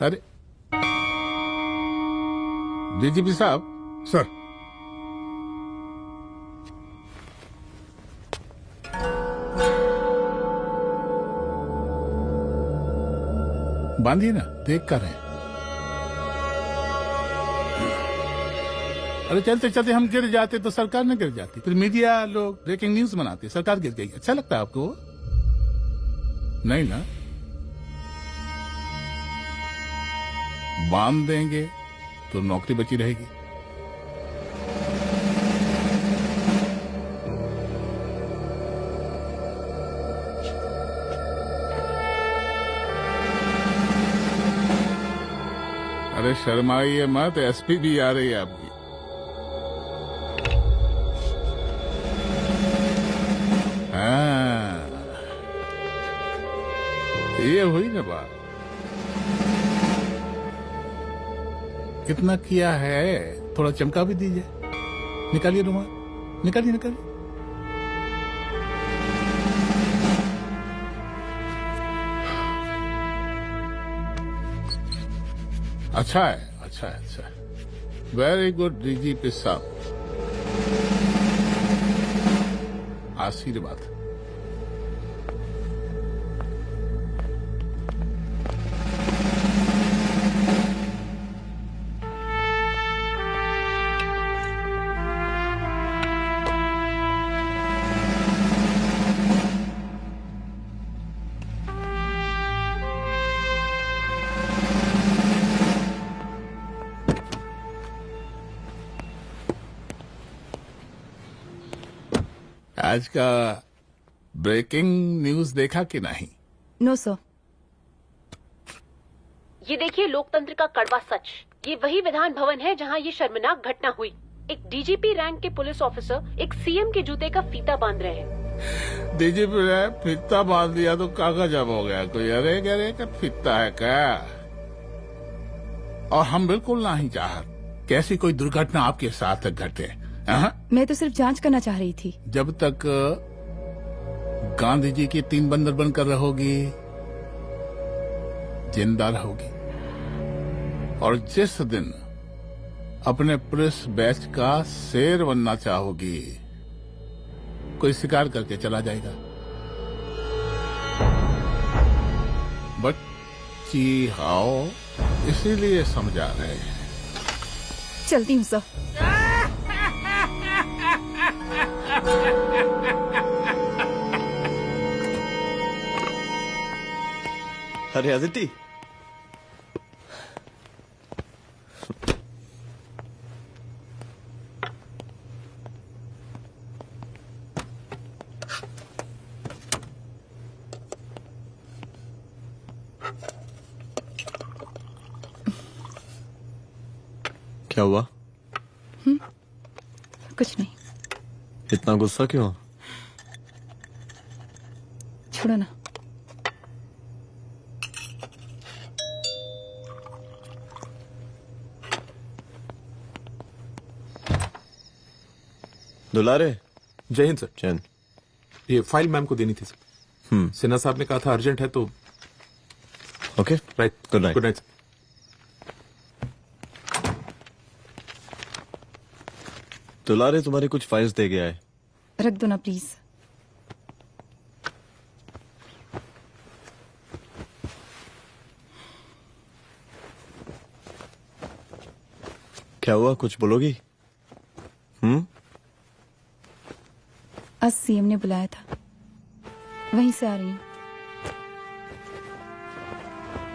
अरे डीजीपी साहब। सर। बांधिए ना, देख कर रहे। अरे चलते चलते हम गिर जाते तो सरकार न गिर जाती, फिर मीडिया लोग ब्रेकिंग न्यूज बनाते, सरकार गिर गई। अच्छा लगता है आपको? नहीं ना? बांध देंगे तो नौकरी बची रहेगी। अरे शर्माइए मत, एसपी भी आ रही है आपकी। हाँ, ये हुई ना बात। कितना किया है, थोड़ा चमका भी दीजिए। निकालिए रुमाल, निकालिए निकालिए। अच्छा है, अच्छा है, अच्छा है। वेरी गुड डीजीपी साहब, आशीर्वाद। आज का ब्रेकिंग न्यूज देखा कि नहीं? No sir. ये देखिए लोकतंत्र का कड़वा सच। ये वही विधान भवन है जहां ये शर्मनाक घटना हुई। एक डीजीपी रैंक के पुलिस ऑफिसर एक सीएम के जूते का फीता बांध रहे हैं। डीजीपी ने फीता बांध दिया तो कागज जब हो गया कोई? अरे गरे का फीता है क्या? और हम बिल्कुल नहीं चाहते कैसी कोई दुर्घटना आपके साथ घटे। मैं तो सिर्फ जांच करना चाह रही थी। जब तक गांधी जी की 3 बंदर बनकर रहोगी, जिंदा रहोगी। और जिस दिन अपने पुलिस बैच का शेर बनना चाहोगी, कोई शिकार करके चला जाएगा। बच्ची हाओ, इसीलिए समझा रहे हैं। चलती हूँ सर। अरे अदिति, क्या हुआ? कुछ नहीं। इतना गुस्सा क्यों? छोड़ो ना। दुलारे। जय हिंद सर। जय हिंद। ये फाइल मैम को देनी थी सर। सिन्हा साहब ने कहा था अर्जेंट है तो। Okay right. Good night. Good night. दुलारे तुम्हारी कुछ फाइल्स दे गया है। रख दो ना प्लीज। क्या हुआ, कुछ बोलोगी? आज सीएम ने बुलाया था, वहीं से आ रही हूँ।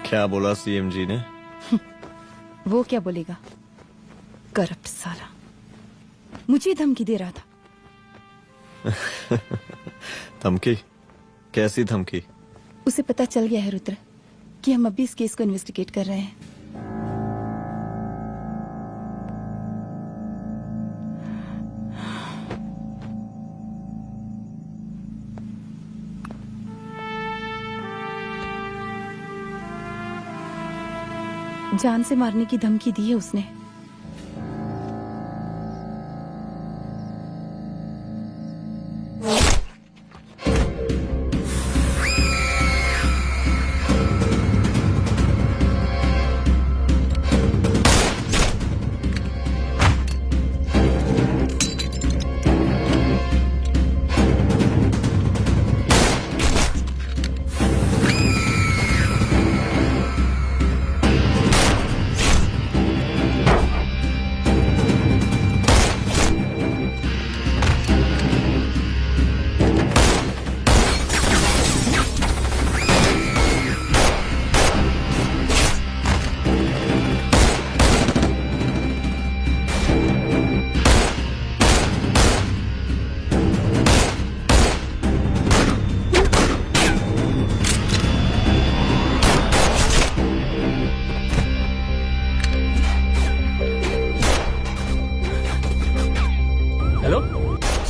क्या बोला सीएम जी ने? वो क्या बोलेगा, करप्ट साला, मुझे धमकी दे रहा था। धमकी? कैसी धमकी? उसे पता चल गया है रुद्र कि हम अभी इस केस को इन्वेस्टिगेट कर रहे हैं। जान से मारने की धमकी दी है उसने।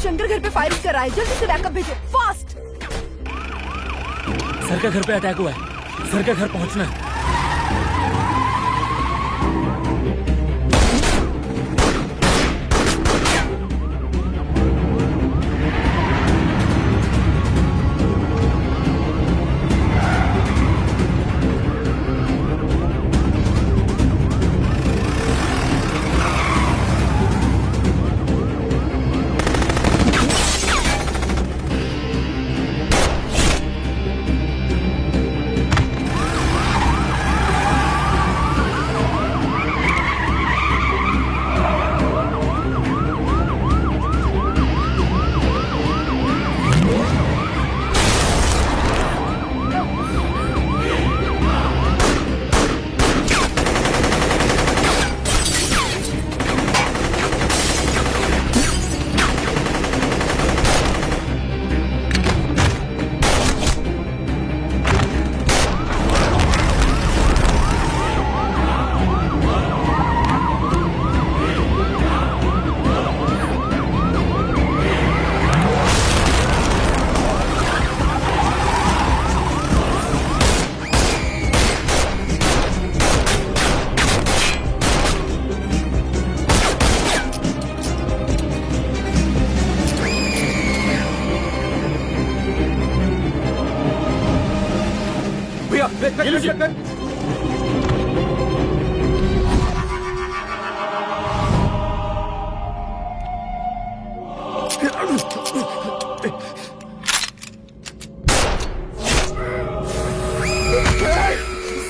शंकर घर पे फायरिंग कर रहा है, जल्दी से बैकअप भेजो, फास्ट। सर का घर पे अटैक हुआ है, सर का घर पहुंचना है।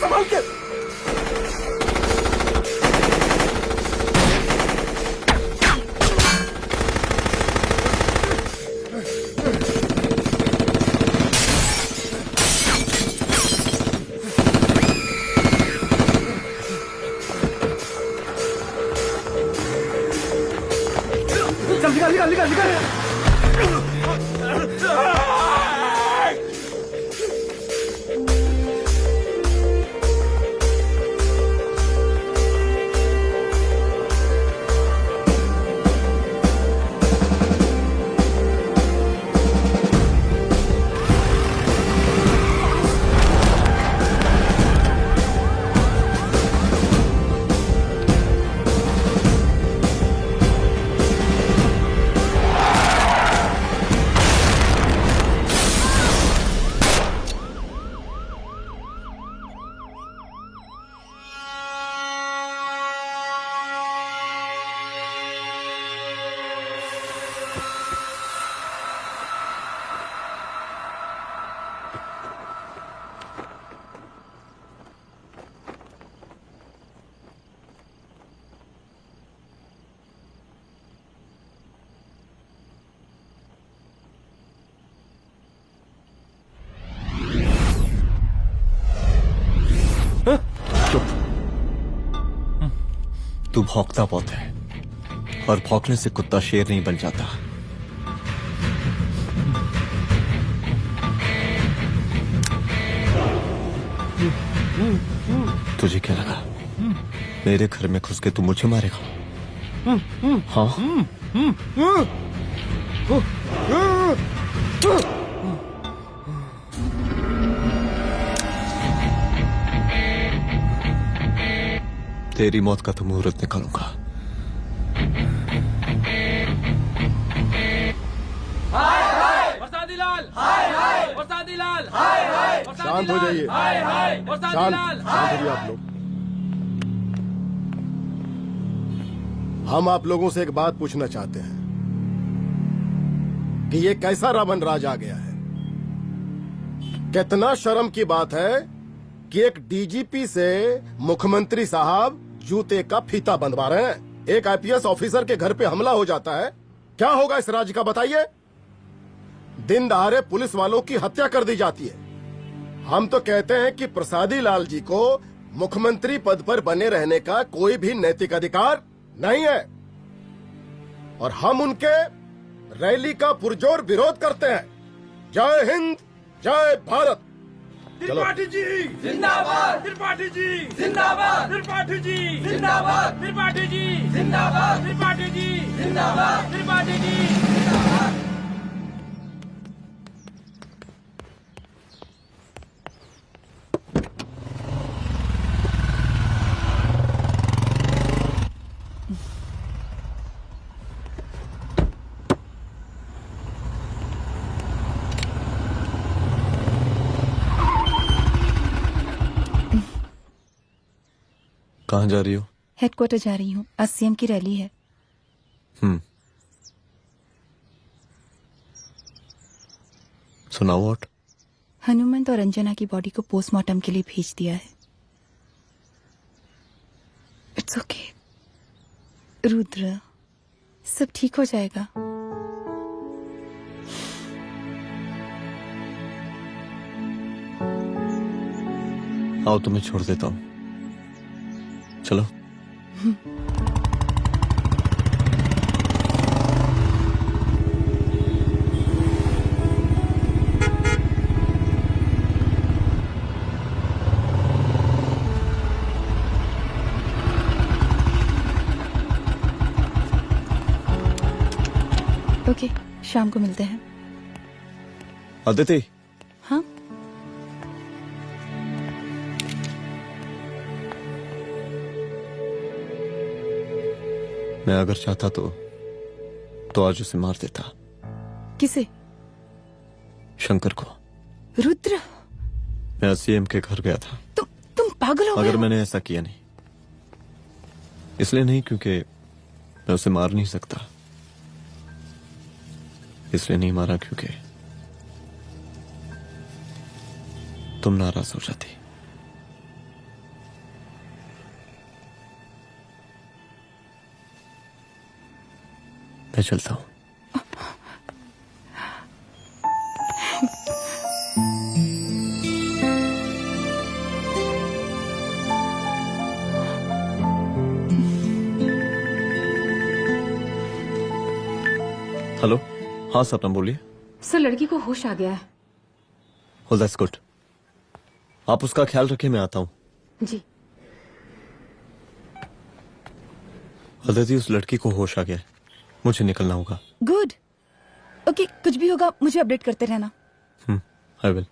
संभाल के। चल निकाल निकाल निकाल निकाल। तू भौंकता बहुत है, और भौंकने से कुत्ता शेर नहीं बन जाता। तुझे क्या लगा मेरे घर में घुस के तू मुझे मारेगा? हाँ? तेरी मौत का तो मुहूर्त निकालूंगा। हाय हाय वरसादी लाल, हाय हाय वरसादी लाल, हाय हाय शांत हो जाइए, हाय हाय वरसादी लाल, शांत हो जाइए आप लोग। हम आप लोगों से एक बात पूछना चाहते हैं कि ये कैसा रावण राज आ गया है। कितना शर्म की बात है कि एक डीजीपी से मुख्यमंत्री साहब जूते का फीता बंधवा रहे हैं। एक आईपीएस ऑफिसर के घर पे हमला हो जाता है, क्या होगा इस राज्य का बताइए? दिन दहाड़े पुलिस वालों की हत्या कर दी जाती है। हम तो कहते हैं कि प्रसादी लाल जी को मुख्यमंत्री पद पर बने रहने का कोई भी नैतिक अधिकार नहीं है, और हम उनके रैली का पुरजोर विरोध करते हैं। जय हिंद, जय भारत। त्रिपाठी जी जिंदाबाद, त्रिपाठी जी जिंदाबाद, त्रिपाठी जी जिंदाबाद, त्रिपाठी जी जिंदाबाद, त्रिपाठी जी जिंदाबाद, त्रिपाठी जी जिंदाबाद। कहाँ जा रही हो? हेडक्वार्टर जा रही हूँ, आज सीएम की रैली है। सुनाओ। व्हाट? हनुमंत और अंजना की बॉडी को पोस्टमार्टम के लिए भेज दिया है। इट्स ओके रुद्र, सब ठीक हो जाएगा। आओ तुम्हें छोड़ देता हूँ, चलो। ओके, शाम को मिलते हैं। अदिति। हाँ? मैं अगर चाहता तो आज उसे मार देता। किसे? शंकर को। रुद्र, मैं सीएम के घर गया था। तुम पागल हो गए? मगर मैंने ऐसा किया नहीं, इसलिए नहीं क्योंकि मैं उसे मार नहीं सकता, इसलिए नहीं मारा क्योंकि तुम नाराज हो जाती। मैं चलता हूं। हेलो। हाँ सपना बोलिए। सर, लड़की को होश आ गया है। Oh, that's good. आप उसका ख्याल रखिए, मैं आता हूँ। जी। अदिति, उस लड़की को होश आ गया है, मुझे निकलना होगा। गुड। ओके, कुछ भी होगा मुझे अपडेट करते रहना। I will.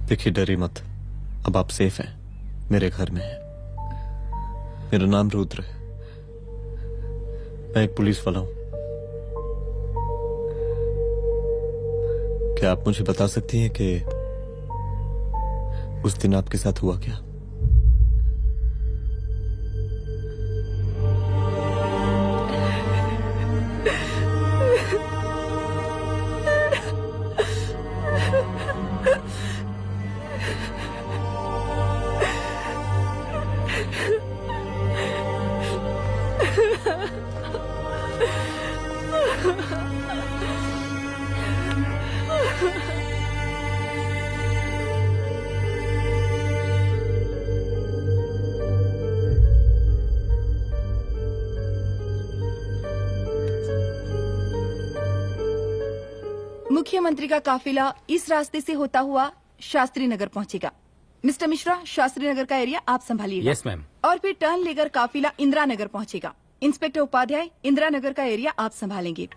देखिए, डरी मत, अब आप सेफ हैं, मेरे घर में हैं। मेरा नाम रुद्र है, मैं एक पुलिस वाला हूं। क्या आप मुझे बता सकती हैं कि उस दिन आपके साथ हुआ क्या? मुख्यमंत्री का काफिला इस रास्ते से होता हुआ शास्त्री नगर पहुंचेगा। मिस्टर मिश्रा, शास्त्री नगर का एरिया आप संभालिएगा। Yes ma'am. और फिर टर्न लेकर काफिला इंदिरा नगर पहुंचेगा। इंस्पेक्टर उपाध्याय, इंदिरा नगर का एरिया आप संभालेंगे।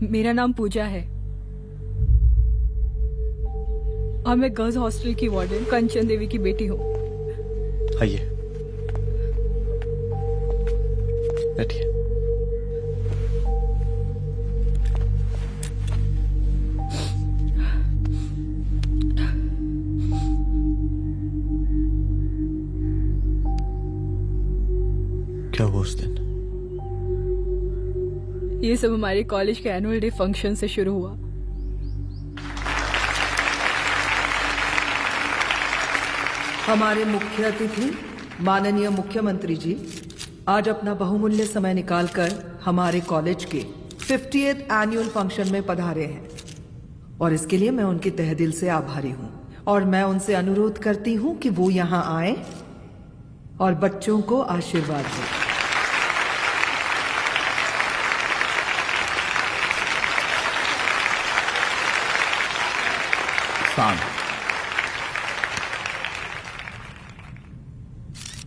मेरा नाम पूजा है और मैं गर्ल्स हॉस्टल की वार्डन कंचन देवी की बेटी हूँ। आइए, बैठिए। क्या हुआ उस दिन? ये सब हमारे कॉलेज के एनुअल डे फंक्शन से शुरू हुआ। हमारे मुख्य अतिथि माननीय मुख्यमंत्री जी आज अपना बहुमूल्य समय निकालकर हमारे कॉलेज के 50th एनुअल फंक्शन में पधारे हैं और इसके लिए मैं उनके तहे दिल से आभारी हूँ और मैं उनसे अनुरोध करती हूँ कि वो यहाँ आए और बच्चों को आशीर्वाद दें।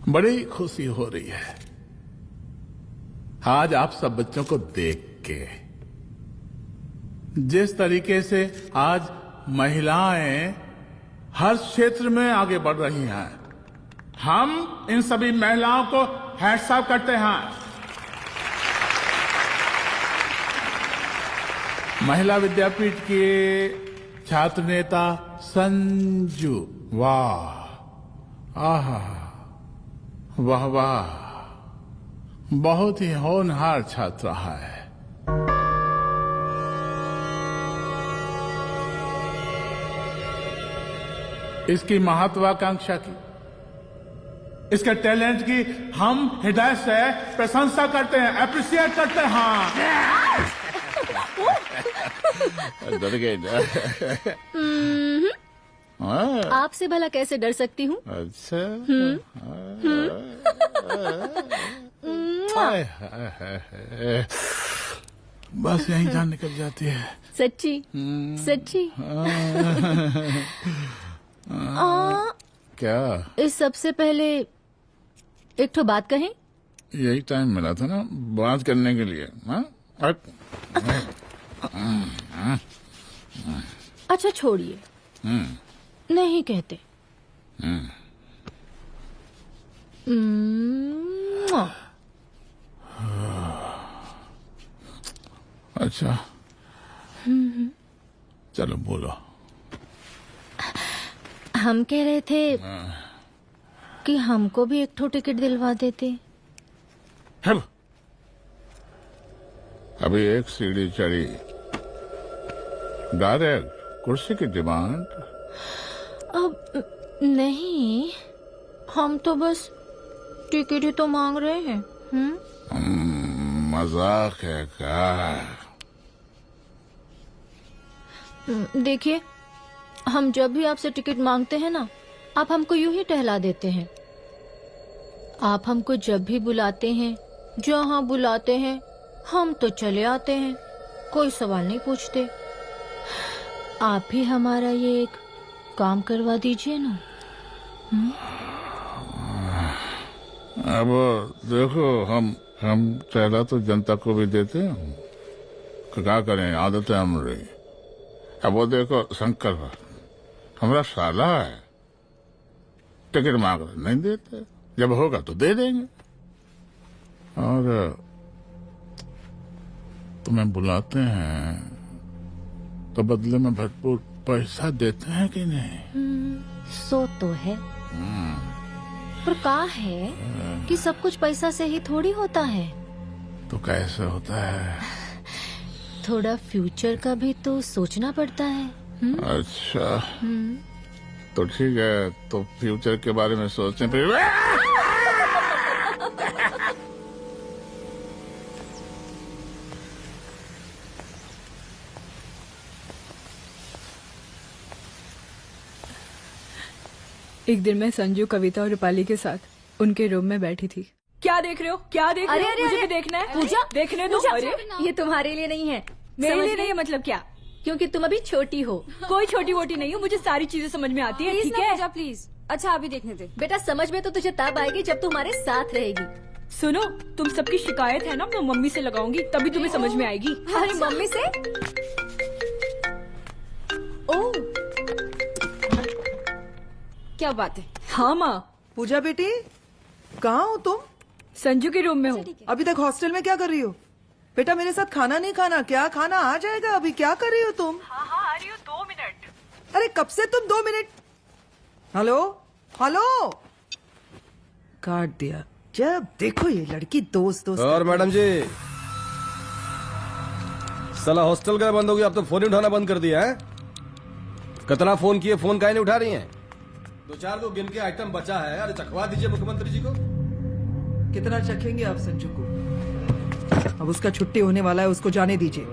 बड़ी खुशी हो रही है आज आप सब बच्चों को देख के। जिस तरीके से आज महिलाएं हर क्षेत्र में आगे बढ़ रही हैं, हम इन सभी महिलाओं को हैट्स ऑफ करते हैं। महिला विद्यापीठ के छात्र नेता संजू, वाह, आहा, वाह वाह, बहुत ही होनहार छात्रा है। इसकी महत्वाकांक्षा की, इसके टैलेंट की हम हृदय से प्रशंसा करते हैं, अप्रिशिएट करते हैं। डर गए आपसे भला कैसे डर सकती हूँ? अच्छा। बस यहीं जान निकल जाती है। सच्ची सच्ची। क्या? इस सबसे पहले एक ठो बात कहें? यही टाइम मिला था ना बात करने के लिए। अच्छा छोड़िए, नहीं कहते। अच्छा चलो बोलो। हम कह रहे थे कि हमको भी एक ठो टिकट दिलवा देते। हम अभी एक सीढ़ी चढ़ी, डायरेक्ट कुर्सी की डिमांड। अब नहीं, हम तो बस टिकट ही तो मांग रहे हैं। मजाक है क्या? देखिए, हम जब भी आपसे टिकट मांगते हैं ना, आप हमको यूं ही टहला देते हैं। आप हमको जब भी बुलाते हैं, जहाँ बुलाते हैं, हम तो चले आते हैं, कोई सवाल नहीं पूछते। आप भी हमारा ये एक काम करवा दीजिए ना। अब देखो, हम टहला तो जनता को भी देते हैं, क्या करें, आदत है हमारी। अब वो देखो शंकर हमारा साला है, टिकट मांग रहे नहीं देते, जब होगा तो दे देंगे। और तुम्हें बुलाते हैं तो बदले में भरपूर पैसा देते हैं कि नहीं? सो तो है, पर का है कि सब कुछ पैसा से ही थोड़ी होता है। तो कैसे होता है? थोड़ा फ्यूचर का भी तो सोचना पड़ता है। अच्छा, तो ठीक है, तो फ्यूचर के बारे में सोचने पे एक दिन मैं संजू, कविता और रूपाली के साथ उनके रूम में बैठी थी। क्या देख रहे हो? क्या देख रहे हो? मुझे भी देखना है। पूजा, देखने दो। अरे ये तुम्हारे लिए नहीं है। मेरे लिए नहीं है मतलब क्या? क्योंकि तुम अभी छोटी हो। कोई छोटी वोटी नहीं हो, मुझे सारी चीजें समझ में आती है। ठीक है पूजा प्लीज। अच्छा अभी देखने दे। बेटा समझ में तो तुझे तब आएगी जब तू हमारे साथ रहेगी। सुनो, तुम सबकी शिकायत है ना, मैं मम्मी से लगाऊंगी, तभी तुम्हें समझ में आएगी। अरे मम्मी से? ओह क्या बात है। हाँ माँ। पूजा बेटी, कहाँ हो तुम? संजू के रूम में हूँ। अभी तक हॉस्टल में क्या कर रही हो? बेटा मेरे साथ खाना नहीं खाना क्या? खाना आ जाएगा, अभी क्या कर रही हो तुम? हाँ आ रही हो, 2 मिनट। अरे कब से तुम 2 मिनट? हेलो हेलो, काट दिया। जब देखो ये लड़की दोस्त और मैडम जी, साला हॉस्टल का बंद हो गया, अब तो फोन ही उठाना बंद कर दिया है। कितना फोन किए, फोन काहे नहीं उठा रही हैं? 2-4 को गिन के आइटम बचा है, अरे चखवा दीजिए मुख्यमंत्री जी को। कितना चखेंगे आप संजू को? अब उसका छुट्टी होने वाला है, उसको जाने दीजिए।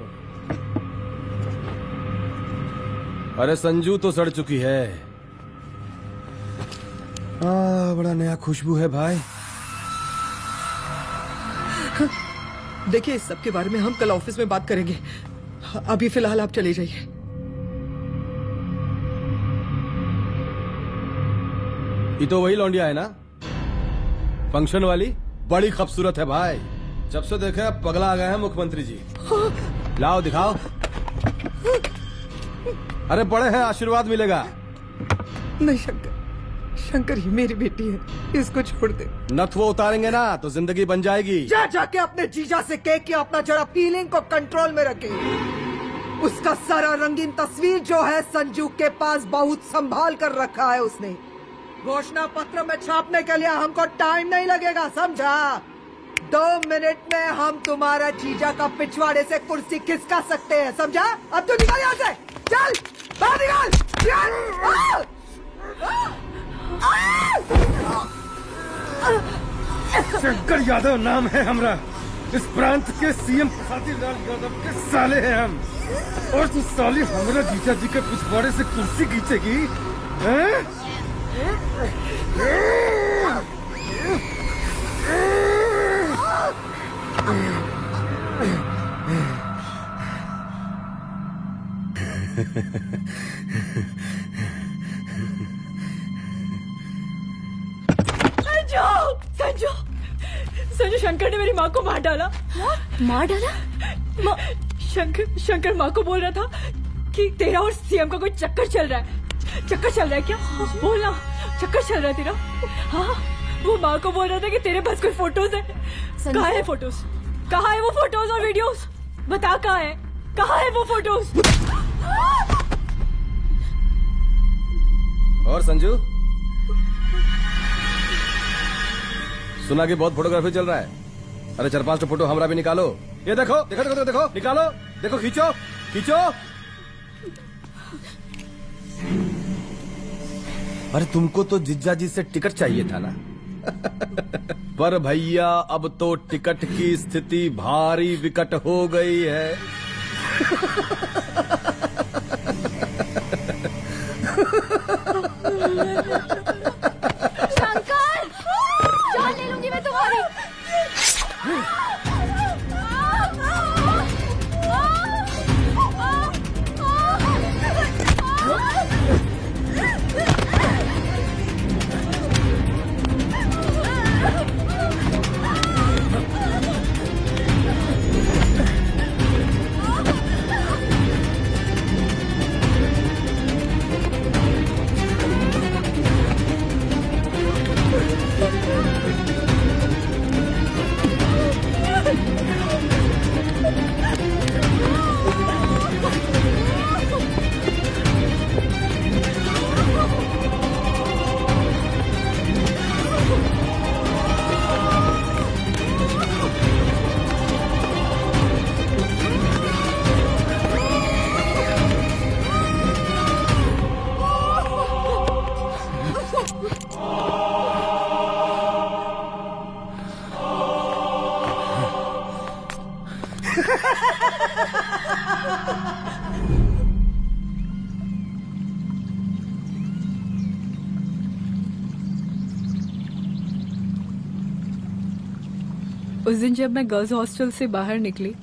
अरे संजू तो सड़ चुकी है। बड़ा नया खुशबू है भाई। देखिए इस सब के बारे में हम कल ऑफिस में बात करेंगे, अभी फिलहाल आप चले जाइए। ये तो वही लौंडिया है ना, फंक्शन वाली? बड़ी खूबसूरत है भाई, जब से देखे पगला आ गए हैं मुख्यमंत्री जी। लाओ दिखाओ। अरे बड़े हैं, आशीर्वाद मिलेगा। नहीं शंकर, शंकर ये मेरी बेटी है, इसको छोड़ दे। नथ वो उतारेंगे ना तो जिंदगी बन जाएगी। जा जाके अपने जीजा से कह के अपना जरा फीलिंग को कंट्रोल में रखे। उसका सारा रंगीन तस्वीर जो है संजू के पास बहुत संभाल कर रखा है उसने। घोषणा पत्र में छापने के लिए हमको टाइम नहीं लगेगा, समझा? 2 मिनट में हम तुम्हारा जीजा का पिछवाड़े से कुर्सी खिसका सकते हैं, समझा? अब तो निकल यहाँ से, चल बाहर निकल। शंकर यादव नाम है हमरा, इस प्रांत के सीएम प्रसादी लाल यादव के साले हैं हम। और तू साली हमारा जीजा जी के पिछवाड़े से कुर्सी खींचेगी? संजू, संजू शंकर ने मेरी माँ को मार डाला। मार डाला? शंकर माँ को बोल रहा था कि तेरा और सीएम का कोई चक्कर चल रहा है। चक्कर चल रहा है क्या? बोलना, चक्कर चल रहा है तेरा? हाँ, वो माँ को बोल रहा था कि तेरे पास कोई फोटोज है। कहाँ है फोटोज? कहाँ है वो फोटोज और वीडियोस? बता कहाँ है? कहाँ है वो फोटोज? और संजू, सुना कि बहुत फोटोग्राफी चल रहा है। अरे 4-5 फोटो हमरा भी निकालो। ये देखो देखो देखो देखो, निकालो, देखो, खींचो खींचो। अरे तुमको तो जिज्जा जी से टिकट चाहिए था ना। पर भैया अब तो टिकट की स्थिति भारी विकट हो गई है। शंकर, जान ले लूंगी मैं तुम्हारी। उस दिन जब मैं गर्ल्स हॉस्टल से बाहर निकली,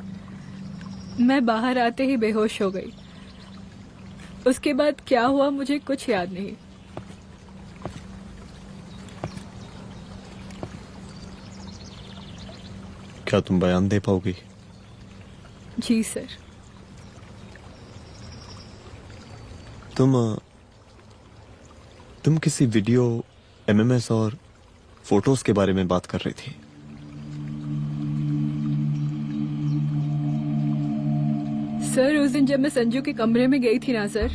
मैं बाहर आते ही बेहोश हो गई। उसके बाद क्या हुआ मुझे कुछ याद नहीं। क्या तुम बयान दे पाओगी? जी सर। तुम किसी वीडियो, एमएमएस और फोटोज के बारे में बात कर रही थी। सर उस दिन जब मैं संजू के कमरे में गई थी ना सर,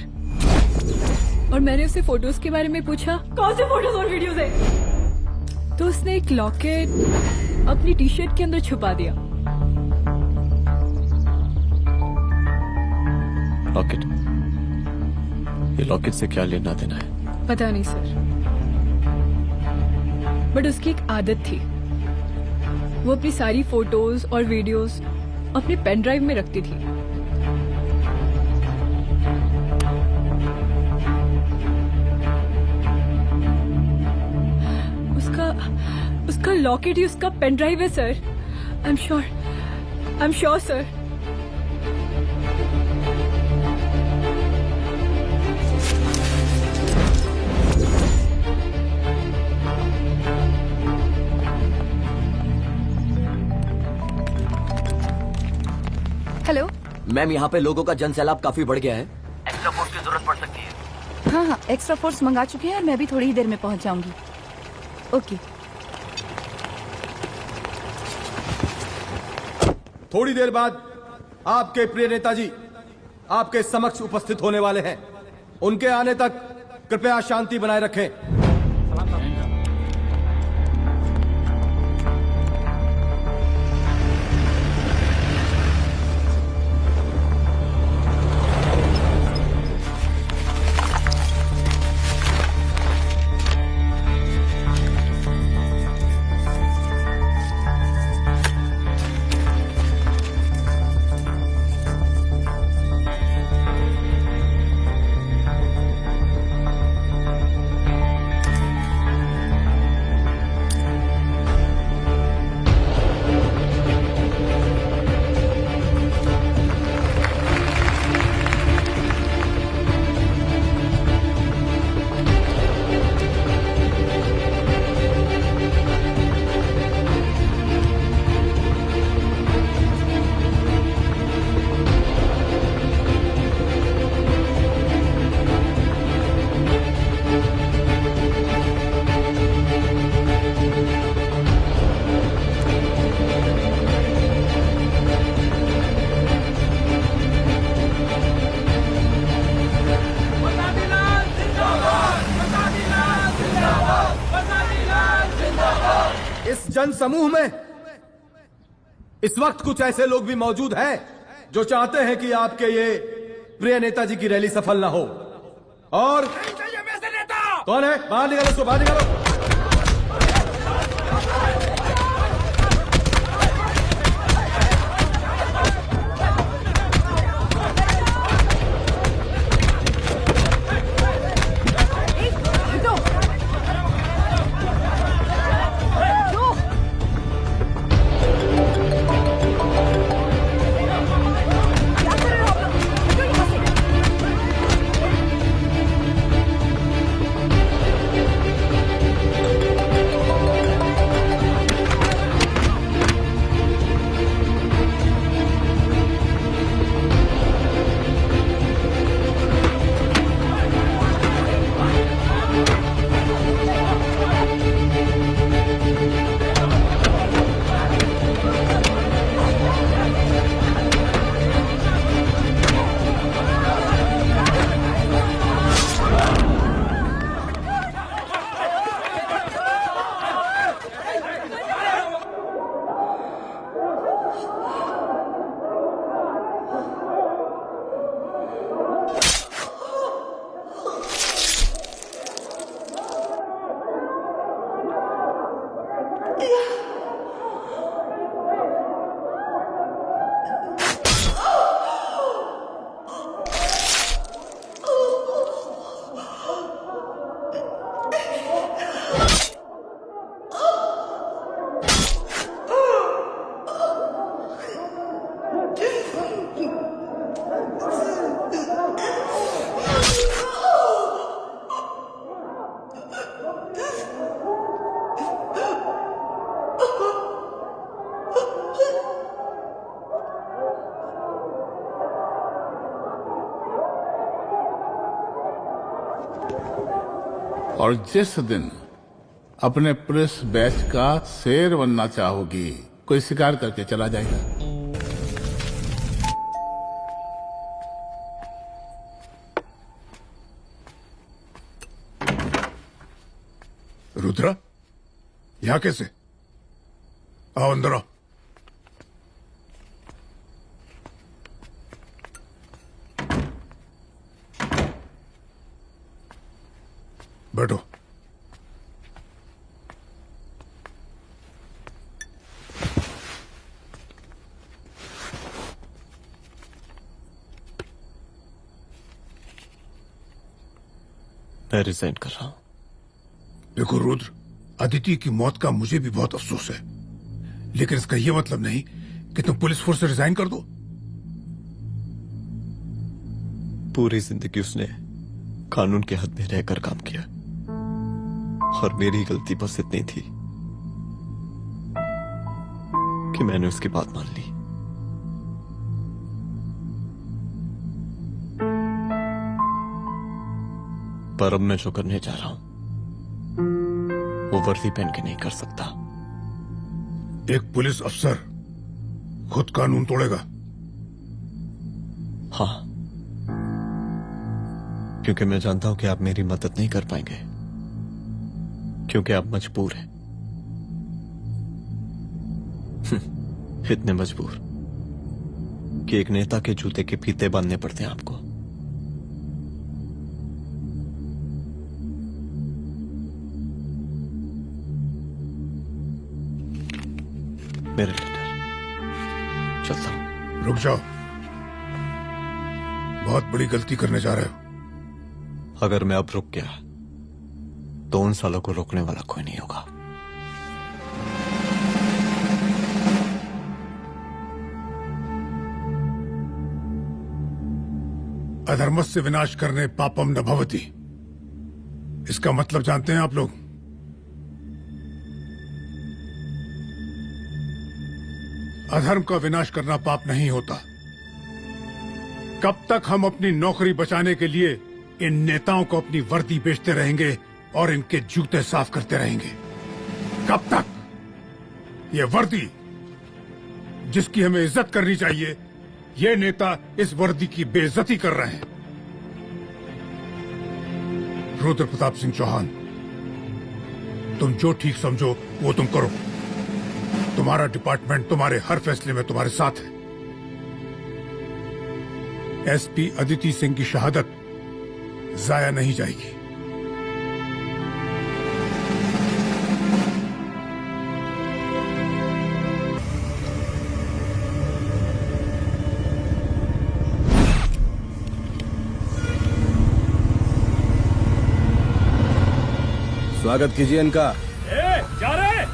और मैंने उससे फोटोज के बारे में पूछा, कौन से फोटोज और वीडियोज है, तो उसने एक लॉकेट अपनी टी शर्ट के अंदर छुपा दिया। लॉकेट? ये लॉकेट से क्या लेना देना है? पता नहीं सर, बट उसकी एक आदत थी, वो अपनी सारी फोटोज और वीडियोस अपने पेन ड्राइव में रखती थी। उसका लॉकेट ही उसका पेन ड्राइव है sir. I am sure sir. Hello ma'am, यहाँ पे लोगों का जन सैलाब काफी बढ़ गया है। एक्स्ट्रा फोर्स की जरूरत पड़ सकती है। हाँ हाँ, एक्स्ट्रा फोर्स मंगा चुके हैं और मैं भी थोड़ी ही देर में पहुंच जाऊंगी। ओके। थोड़ी देर बाद आपके प्रिय नेताजी आपके समक्ष उपस्थित होने वाले हैं। उनके आने तक कृपया शांति बनाए रखें। जन समूह में इस वक्त कुछ ऐसे लोग भी मौजूद हैं जो चाहते हैं कि आपके ये प्रिय नेताजी की रैली सफल ना हो। और कौन है? बाहर निकालो उसको, बाहर निकालो। और जिस दिन अपने पुलिस बैच का शेर बनना चाहोगी, कोई शिकार करके चला जाएगा। रुद्रा, यहाँ कैसे? आओ अंदर आओ। बैठो। मैं रिजाइन कर रहा हूं। देखो रुद्र, अदिति की मौत का मुझे भी बहुत अफसोस है, लेकिन इसका यह मतलब नहीं कि तुम पुलिस फोर्स से रिजाइन कर दो। पूरी जिंदगी उसने कानून के हद में रहकर काम किया और मेरी गलती बस इतनी थी कि मैंने उसकी बात मान ली। पर अब मैं जो करने जा रहा हूं वो वर्दी पहन के नहीं कर सकता। एक पुलिस अफसर खुद कानून तोड़ेगा? हाँ, क्योंकि मैं जानता हूं कि आप मेरी मदद नहीं कर पाएंगे, क्योंकि आप मजबूर हैं। इतने मजबूर कि एक नेता के जूते के फीते बांधने पड़ते हैं आपको। मेरे लेटर, चलता हूं। रुक जाओ, बहुत बड़ी गलती करने जा रहे हो। अगर मैं अब रुक गया तो उन सालों को रोकने वाला कोई नहीं होगा। अधर्मस्य विनाश करने पापम न भवति, इसका मतलब जानते हैं आप लोग? अधर्म का विनाश करना पाप नहीं होता। कब तक हम अपनी नौकरी बचाने के लिए इन नेताओं को अपनी वर्दी बेचते रहेंगे और इनके जूते साफ करते रहेंगे? कब तक? ये वर्दी जिसकी हमें इज्जत करनी चाहिए, ये नेता इस वर्दी की बेइज्जती कर रहे हैं। रुद्र प्रताप सिंह चौहान, तुम जो ठीक समझो वो तुम करो। तुम्हारा डिपार्टमेंट तुम्हारे हर फैसले में तुम्हारे साथ है। एसपी अदिति सिंह की शहादत जाया नहीं जाएगी। स्वागत कीजिए इनका। जा रहे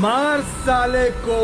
मार साले को।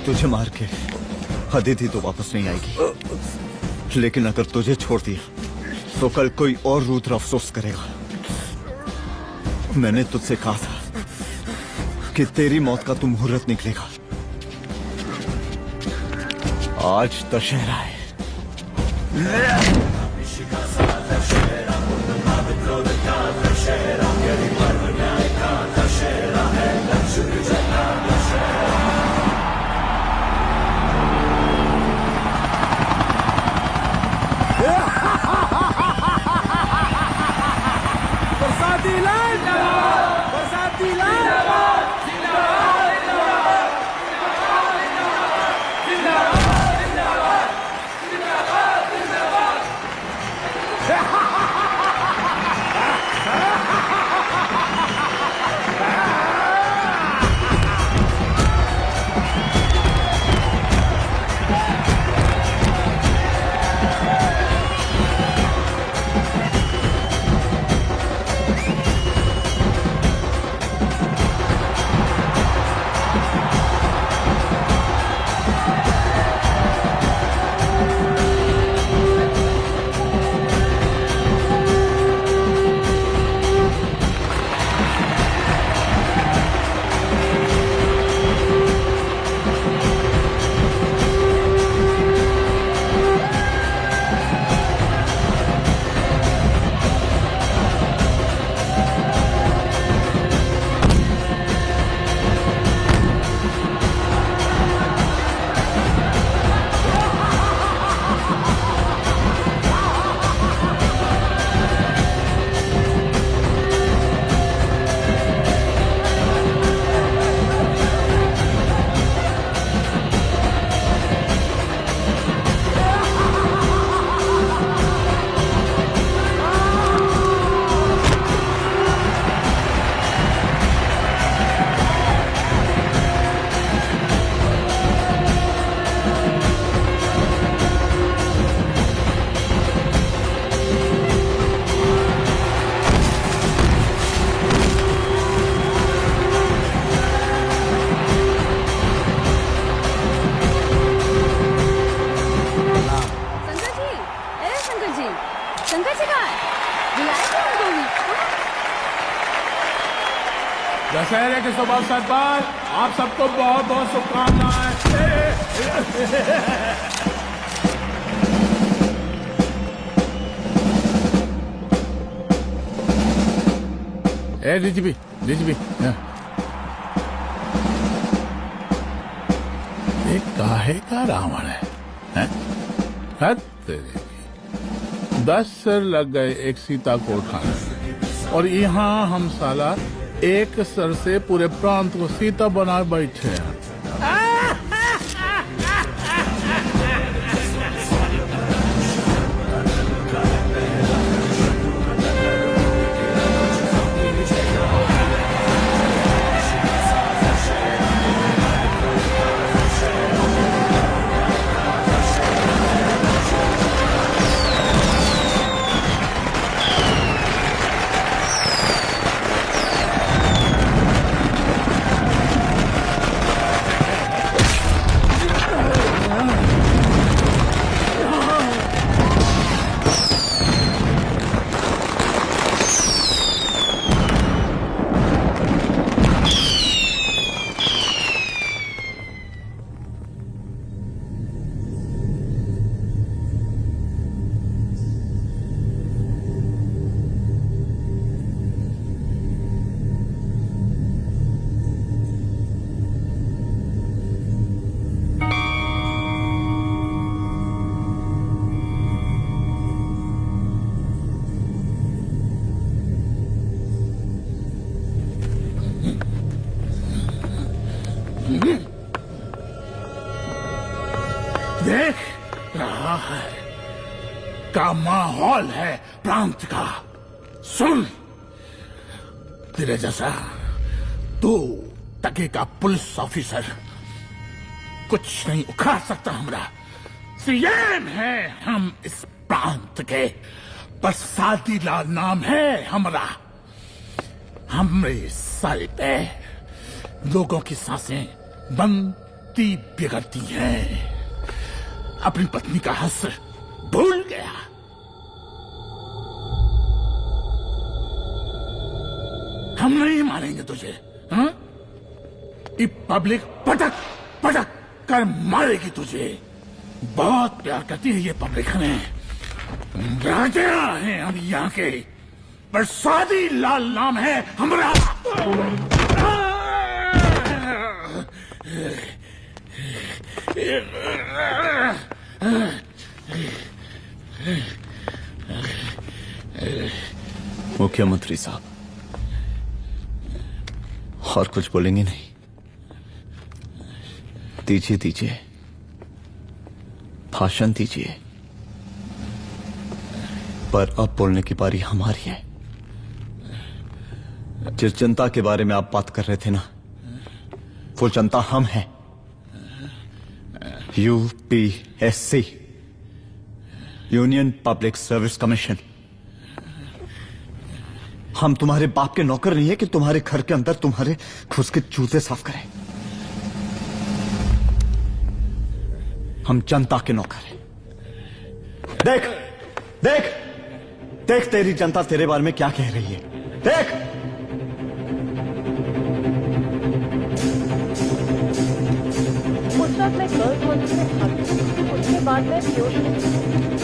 तुझे मार के अदिति तो वापस नहीं आएगी, लेकिन अगर तुझे छोड़ दिया तो कल कोई और रुद्र अफसोस करेगा। मैंने तुझसे कहा था कि तेरी मौत का तू मुहूर्त निकलेगा। आज दशहरा है। बरसाती लाल बरसाती लाल दशहरे के शुभ अवसर पर आप सबको बहुत बहुत शुभकामनाएं। डीजीपी ये काहे का रावण है? हद तेरी। 10 सर लग गए एक सीता को उठाने, और यहाँ हम साला एक सर से पूरे प्रांत को सीता बना बैठे हैं। देख रहा है का माहौल है प्रांत का। सुन, तेरे जैसा तू टके का पुलिस ऑफिसर कुछ नहीं उखाड़ सकता। हमरा सीएम है हम इस प्रांत के, पर सादी लाल नाम है हमरा। हमरे सर पे लोगों की सांसें बनती बिगड़ती हैं। अपनी पत्नी का हस भूल गया। हम नहीं मारेंगे तुझे। हाँ? ये पब्लिक पटक पटक कर मारेगी तुझे। बहुत प्यार करती है ये पब्लिक हमें। राजा हैं हम यहाँ के, पर सादी लाल नाम है हमारा। मुख्यमंत्री साहब, और कुछ बोलेंगे नहीं? दीजिए भाषण दीजिए, पर अब बोलने की बारी हमारी है। जिस जनता के बारे में आप बात कर रहे थे ना, वो जनता हम हैं। UPSC, union public service commission. हम तुम्हारे बाप के नौकर नहीं है कि तुम्हारे घर के अंदर तुम्हारे खुद के जूते साफ करें। हम जनता के नौकर हैं। देख देख देख तेरी जनता तेरे बारे में क्या कह रही है। देख, उस वक्त मैं गर्ल्स हॉस्टल में भागी, उसके बाद मैं बेहोश हो गई।